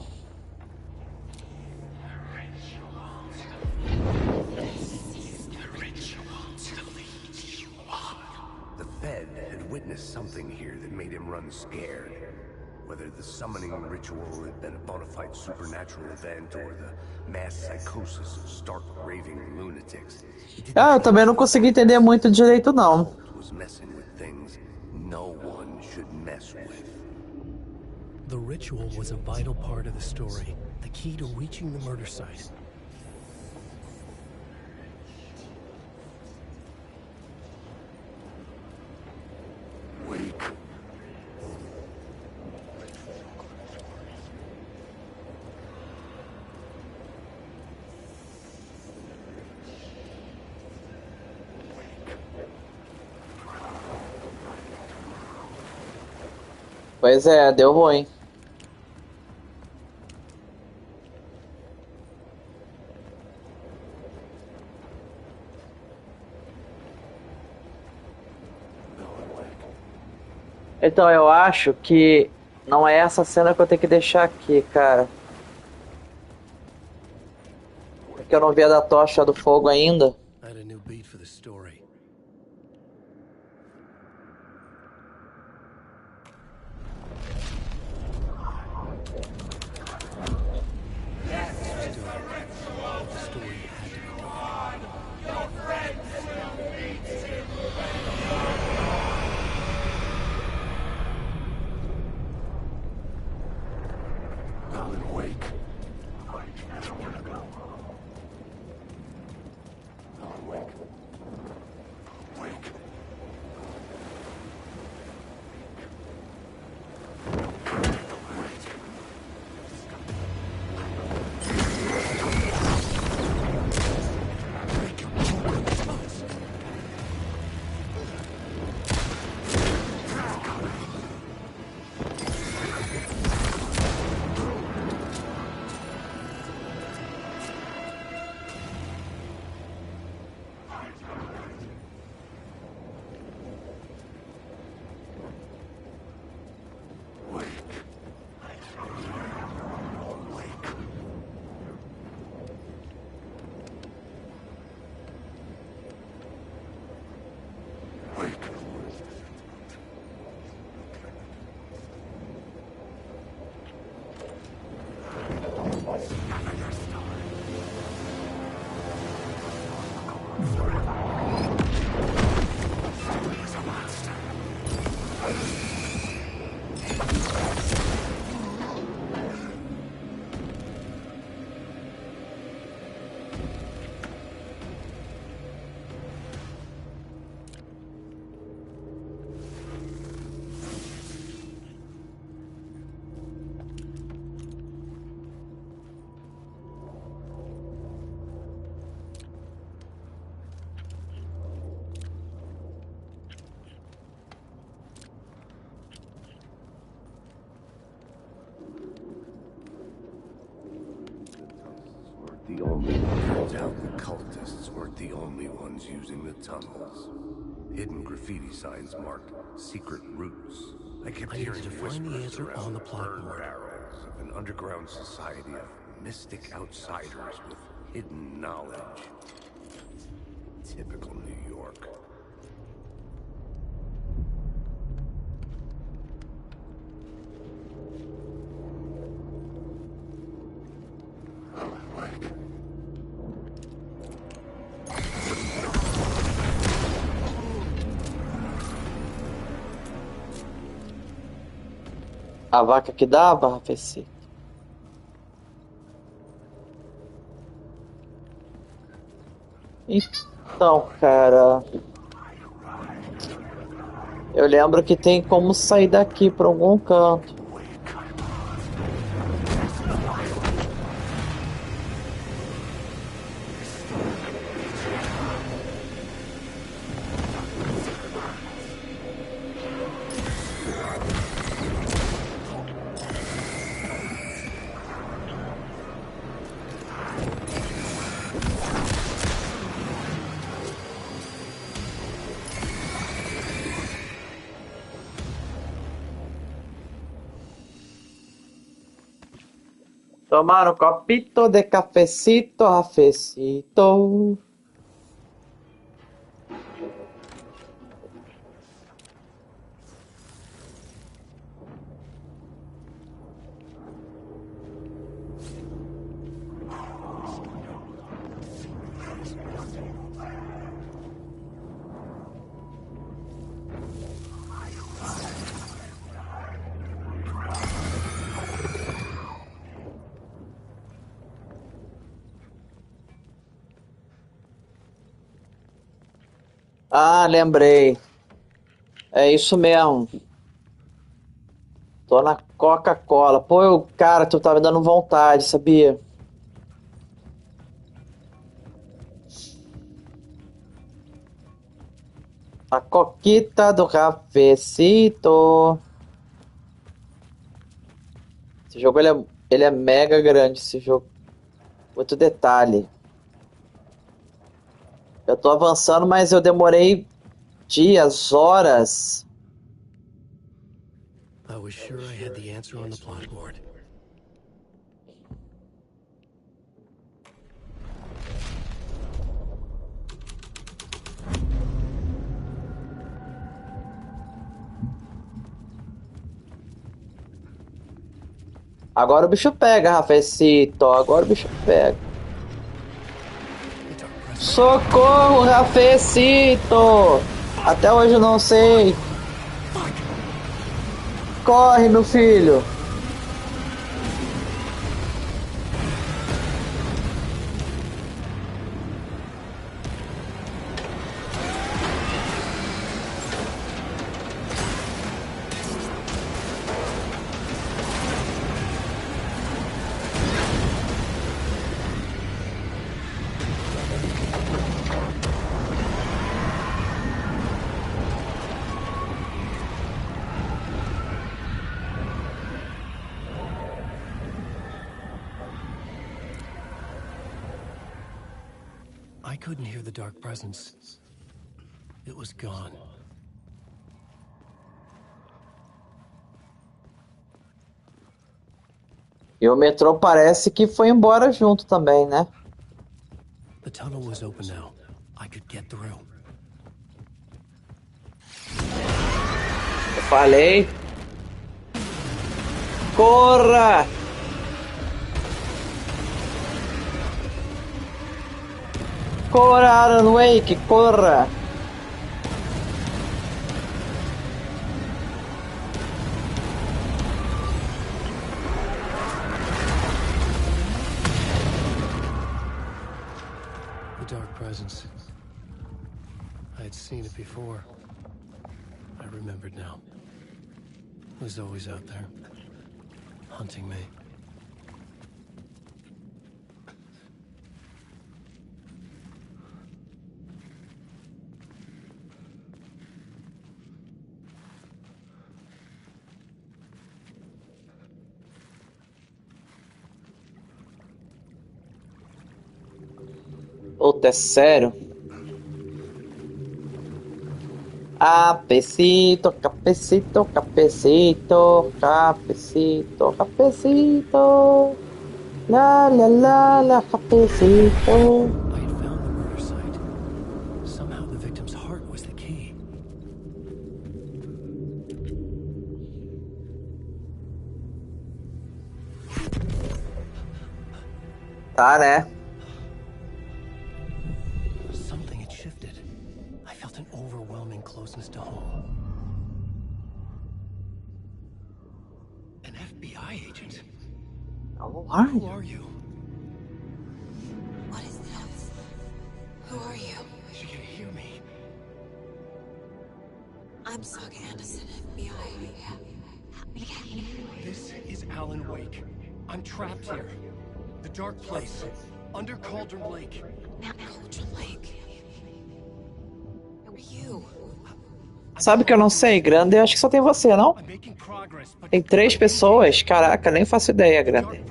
The Fed had witnessed something here that made him run scared. Whether the summoning ritual had been a bona fide supernatural event or the mass psychosis of stark raving lunatics. Ah, eu também não consegui entender muito direito, não. Was messing with things no one should mess with. The ritual was a vital part of the story, the key to reaching the murder site. Wake. Pois é, deu ruim. Então, eu acho que não é essa cena que eu tenho que deixar aqui, cara. Porque eu não vi a da tocha do fogo ainda. I had a new beat for the story. Alan Wake. Alan Wake. Turns out the cultists weren't the only ones using the tunnels. Hidden graffiti signs marked secret routes. I kept I need hearing to find the whispers answer around on the the plot burn board. barrels of an underground society of mystic outsiders with hidden knowledge. Typical New York. A vaca que dava, Rafeci. Então, cara, eu lembro que tem como sair daqui pra algum canto. Tomar um copito de cafecito, Rafecito. Ah, lembrei. É isso mesmo. Tô na Coca-Cola. Pô, cara, tu tá me dando vontade, sabia? A coquita do cafecito. Esse jogo ele é mega grande, esse jogo. Muito detalhe. Eu tô avançando, mas eu demorei dias, horas. I was sure I had the answer on the plot board. Agora o bicho pega, Rafecito. Agora o bicho pega. Socorro, Rafecito! Até hoje eu não sei. Corre, meu filho. I couldn't hear the dark presence. It was gone. E o metrô parece que foi embora junto também, né? The tunnel was open now. I could get through. Eu falei. Corra! Corra, Alan Wake, corra! The dark presence. I had seen it before. I remembered now. It was always out there, hunting me. Puta, é sério? Capecito, capecito, capecito, capecito, capecito. La la la la, capecito. I had found the murder site. Somehow the victim's heart was the key. Tá, né? Something had shifted. I felt an overwhelming closeness to home. An FBI agent? Who Who are you? What is this? Who are you? She can hear me. I'm Saga Anderson, FBI. This is Alan Wake. I'm trapped here. The dark place. Under Cauldron Lake. Cauldron Lake. Who are you? Sabe que eu não sei, Grande? Eu acho que só tem você, não? Tem 3 pessoas? Caraca, nem faço ideia, Grande.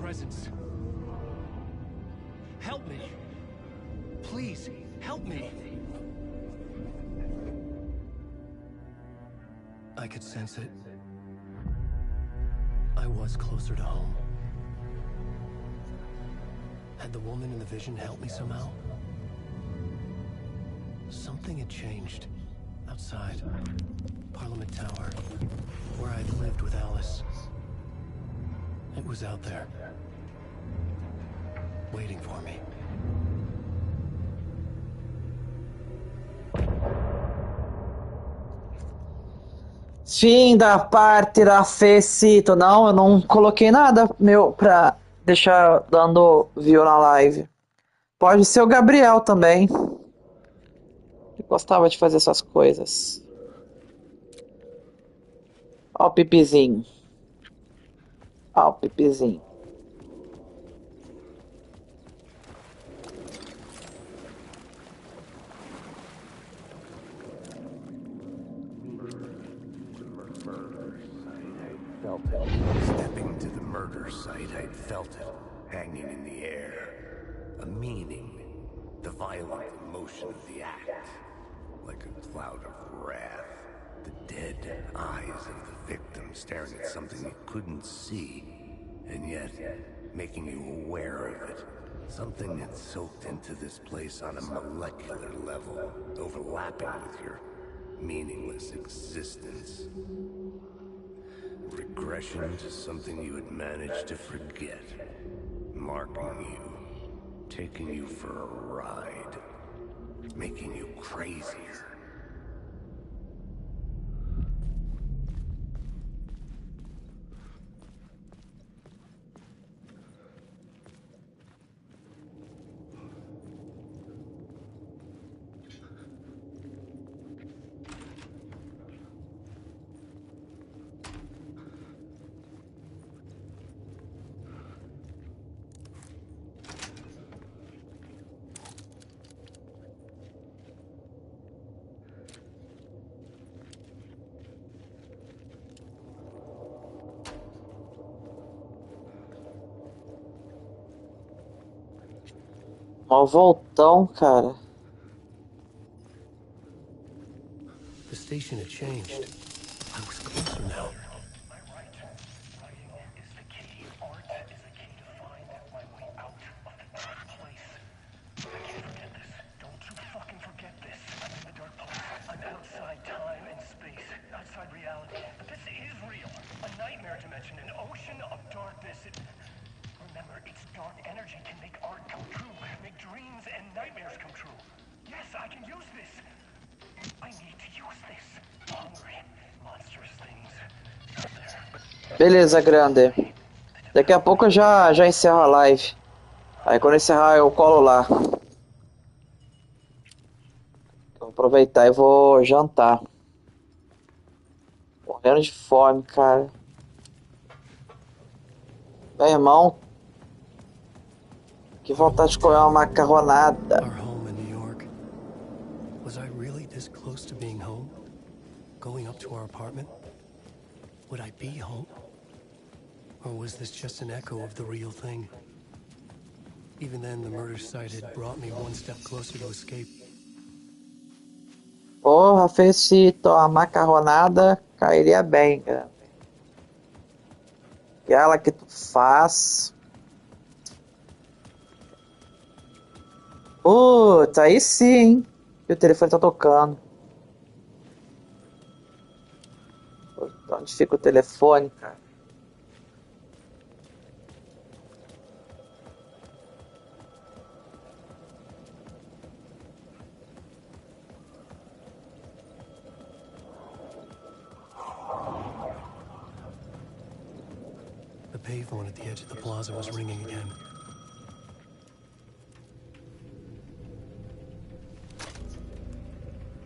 Help me. Please, help me. I could sense it. I was closer to home. Had the woman in the vision helped me somehow? Something had changed. Outside. Parliament Tower. Where I'd lived with Alice. It was out there. Waiting for me. Fim da parte da Fecito. Não, eu não coloquei nada meu pra deixar dando view na live. Pode ser o Gabriel também. Ele gostava de fazer essas coisas. Ó o pipizinho. Ó o pipizinho. Stepping to the murder site, I'd felt it, hanging in the air. A meaning, the violent emotion of the act. Like a cloud of wrath. The dead eyes of the victim staring at something you couldn't see, and yet making you aware of it. Something that soaked into this place on a molecular level, overlapping with your meaningless existence. Regression to something you had managed to forget. Marking you. Taking you for a ride. Making you crazier. Mó voltão, cara. The station had changed. I was closer now. Beleza, Grande. Daqui a pouco eu já encerro a live. Aí quando encerrar eu colo lá. Vou aproveitar e vou jantar. Morrendo de fome, cara. Meu irmão. Que vontade de comer uma macarronada. Our home in New York. Was I really this close to being home? Going up to our apartment? Would I be home? Or was this just an echo of the real thing? Even then, the murder site had brought me one step closer to escape. Porra, Fecito, a macarronada cairia bem, cara. Aquela que tu faz. Putz, aí sim, hein? E o telefone tá tocando. Onde fica o telefone, cara? The payphone at the edge of the plaza was ringing again.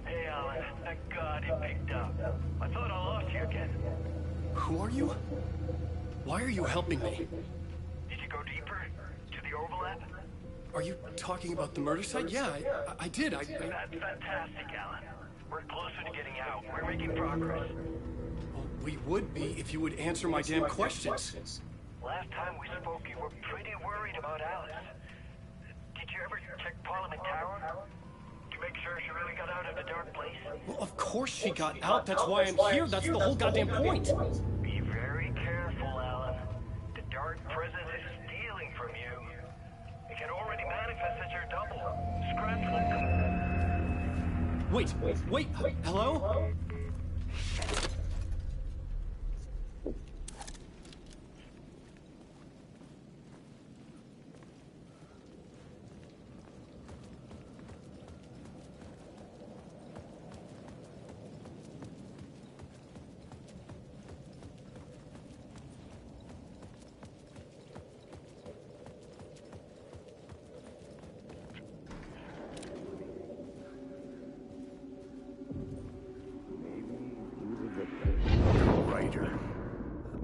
Hey, Alan. Thank God you picked up. I thought I lost you again. Who are you? Why are you helping me? Did you go deeper? To the overlap? Are you talking about the murder site? Yeah, I did. That's fantastic, Alan. We're closer to getting out. We're making progress. Well, we would be if you would answer my damn questions. Last time we spoke, you were pretty worried about Alice. Did you ever check Parliament Tower? To make sure she really got out of the dark place? Well, of course she got out. That's why I'm here. That's the whole goddamn point. Be very careful, Alan. The dark presence is stealing from you. It can already manifest as your double. Scratch Wait. Hello?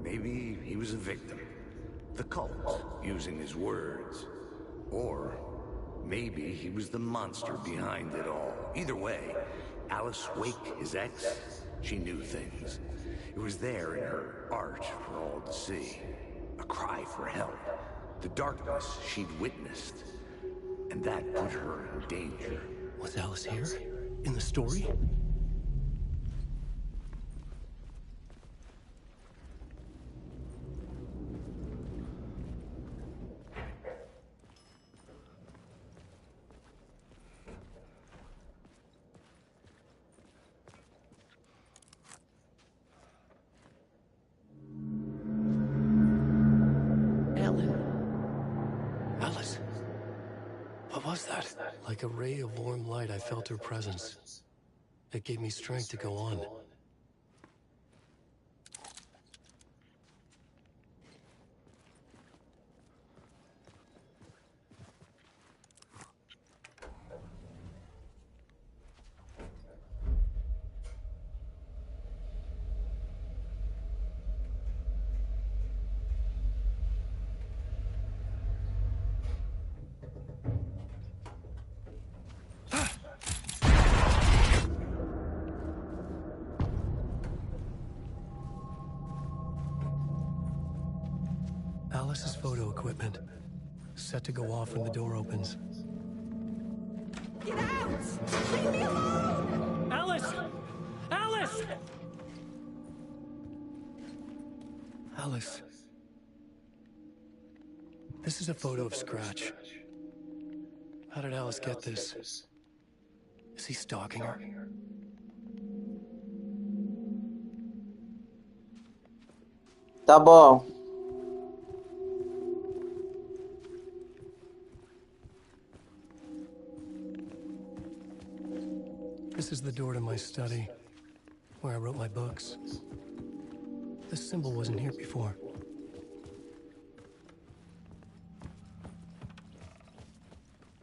Maybe he was a victim. The cult, using his words. Or maybe he was the monster behind it all. Either way, Alice Wake, his ex, she knew things. It was there in her art for all to see. A cry for help. The darkness she'd witnessed. And that put her in danger. Was Alice here? In the story? Alice. What was that? Like a ray of warm light, I felt her presence. It gave me strength to go on. Alice's photo equipment. Set to go off when the door opens. Get out! Leave me alone! Alice! Alice! Alice. This is a photo of Scratch. How did Alice get this? Is he stalking her? Tá bom. This is the door to my study, where I wrote my books. This symbol wasn't here before.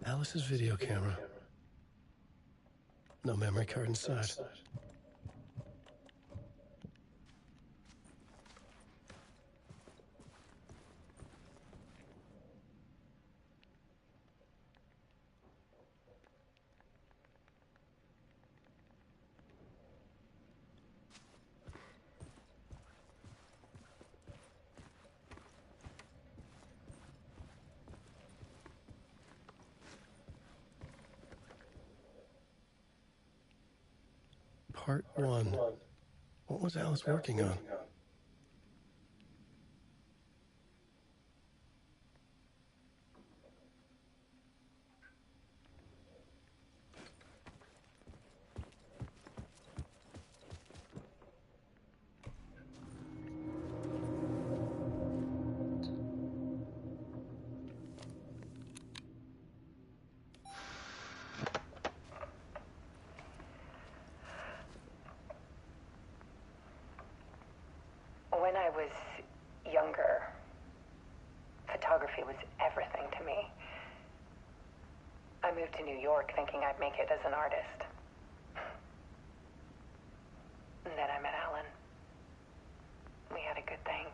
Alice's video camera. No memory card inside. Part 1. What was Alice working on? When I was younger, photography was everything to me. I moved to New York thinking I'd make it as an artist. And then I met Alan. We had a good thing.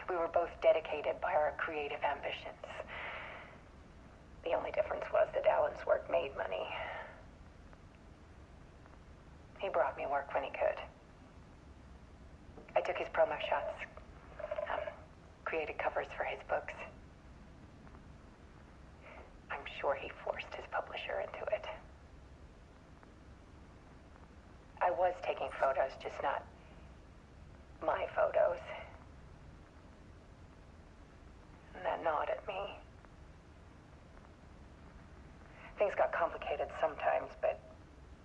We were both dedicated by our creative ambitions. The only difference was that Alan's work made money. He brought me work when he could. I took his promo shots, created covers for his books. I'm sure he forced his publisher into it. I was taking photos, just not my photos. And that gnawed at me. Things got complicated sometimes, but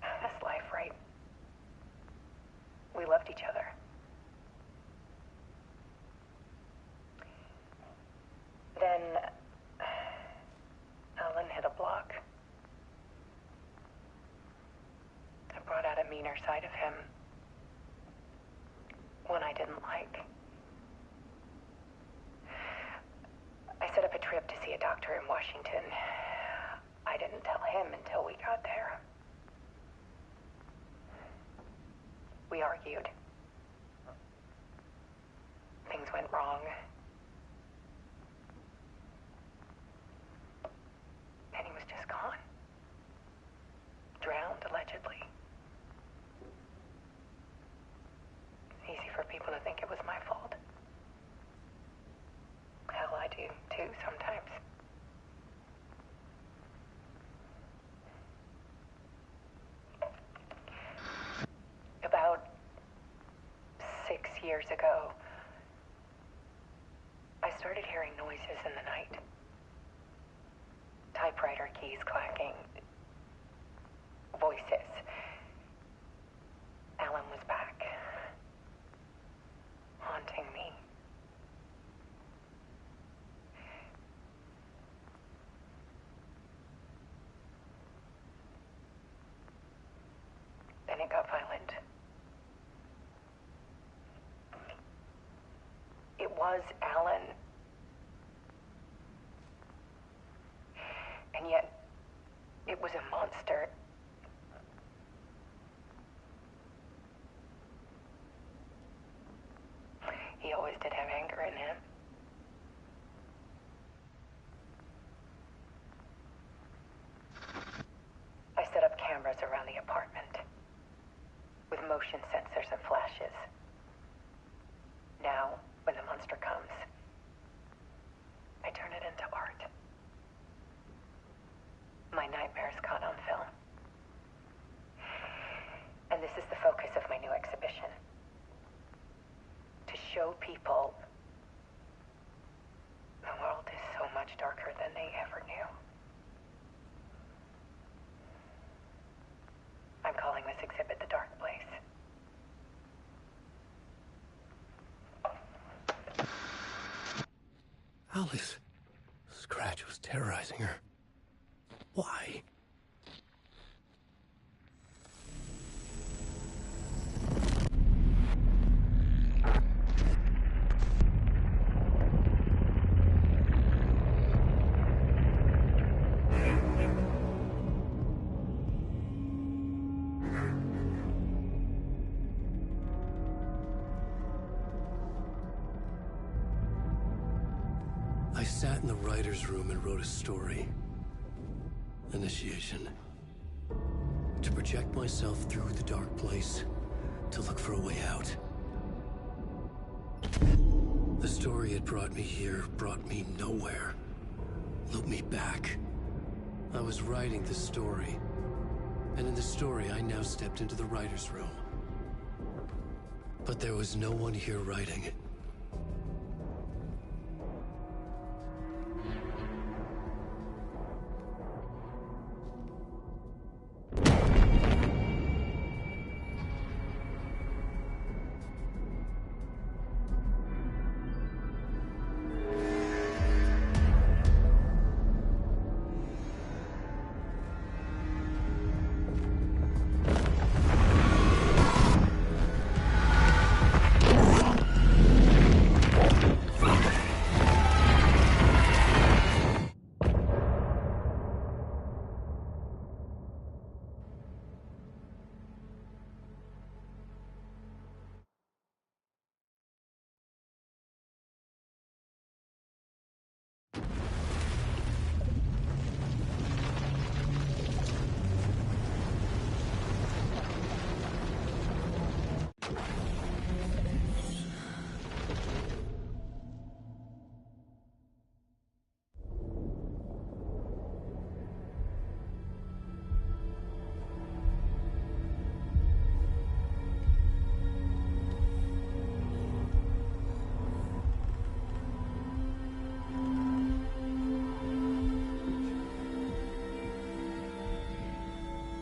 that's life, right? We loved each other. Then Alan hit a block. I brought out a meaner side of him. One I didn't like. I set up a trip to see a doctor in Washington. I didn't tell him until we got there. We argued. Things went wrong. And he was just gone. Drowned, allegedly. It's easy for people to think it was my fault. Hell, I do too sometimes. About 6 years ago, I started hearing noises in the night. Typewriter keys clacking. Voices. Alan was back. Haunting me. Then it got violent. It was Alan. And yet, it was a monster. He always did have anger in him. I set up cameras around the apartment with motion sensors and flashes. Now, when the monster comes, I turn it into art. My nightmares caught on film. And this is the focus of my new exhibition. To show people the world is so much darker than they ever knew. I'm calling this exhibit The Dark Place. Alice. Scratch was terrorizing her. Why? I sat in the writer's room and wrote a story. Initiation. To project myself through the dark place, to look for a way out. The story had brought me here, brought me nowhere. Looped me back. I was writing the story. And in the story, I now stepped into the writer's room. But there was no one here writing.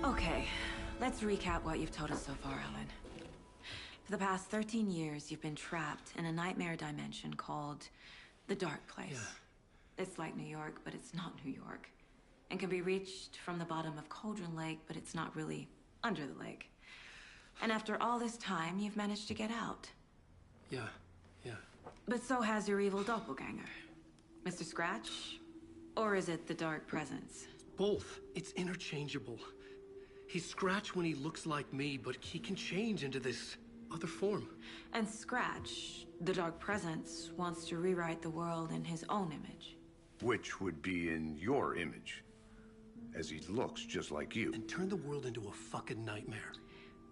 Okay, let's recap what you've told us so far, Alan. For the past 13 years, you've been trapped in a nightmare dimension called the Dark Place. Yeah. It's like New York, but it's not New York. And can be reached from the bottom of Cauldron Lake, but it's not really under the lake. And after all this time, you've managed to get out. Yeah. But so has your evil doppelganger. Mr. Scratch? Or is it the Dark Presence? Both. It's interchangeable. He's Scratch when he looks like me, but he can change into this other form. And Scratch, the Dark Presence, wants to rewrite the world in his own image. Which would be in your image, as he looks just like you. And turn the world into a fucking nightmare.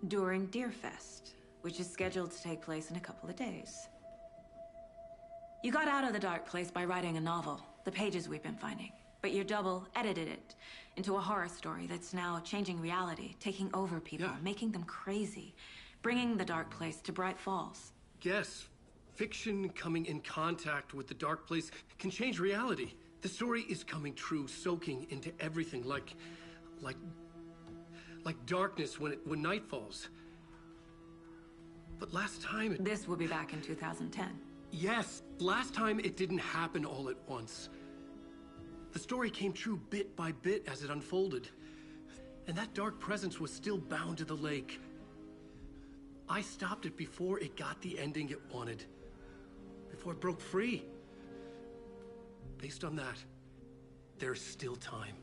During Deerfest, which is scheduled to take place in a couple of days. You got out of the Dark Place by writing a novel, the pages we've been finding. But your double edited it into a horror story that's now changing reality, taking over people, making them crazy, bringing the Dark Place to Bright Falls. Yes, fiction coming in contact with the Dark Place can change reality. The story is coming true, soaking into everything like darkness when night falls. But last time This will be back in 2010. Yes, last time it didn't happen all at once. The story came true bit by bit as it unfolded. And that dark presence was still bound to the lake. I stopped it before it got the ending it wanted. Before it broke free. Based on that, there's still time.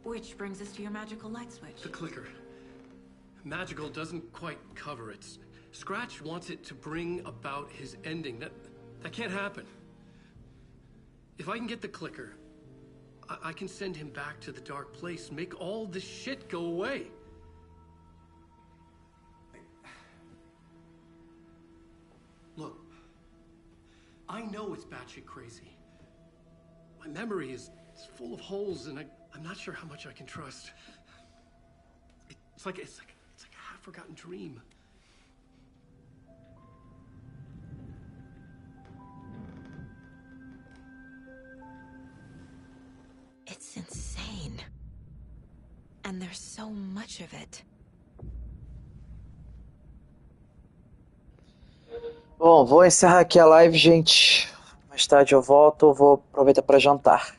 Which brings us to your magical light switch. The clicker. Magical doesn't quite cover it. Scratch wants it to bring about his ending. That can't happen. If I can get the clicker, I can send him back to the Dark Place, make all this shit go away. Look, I know it's batshit crazy. My memory is full of holes, and I'm not sure how much I can trust. It's like a half-forgotten dream. It's insane. And there's so much of it. Bom, vou encerrar aqui a live, gente. Mais tarde eu volto, vou aproveitar para jantar.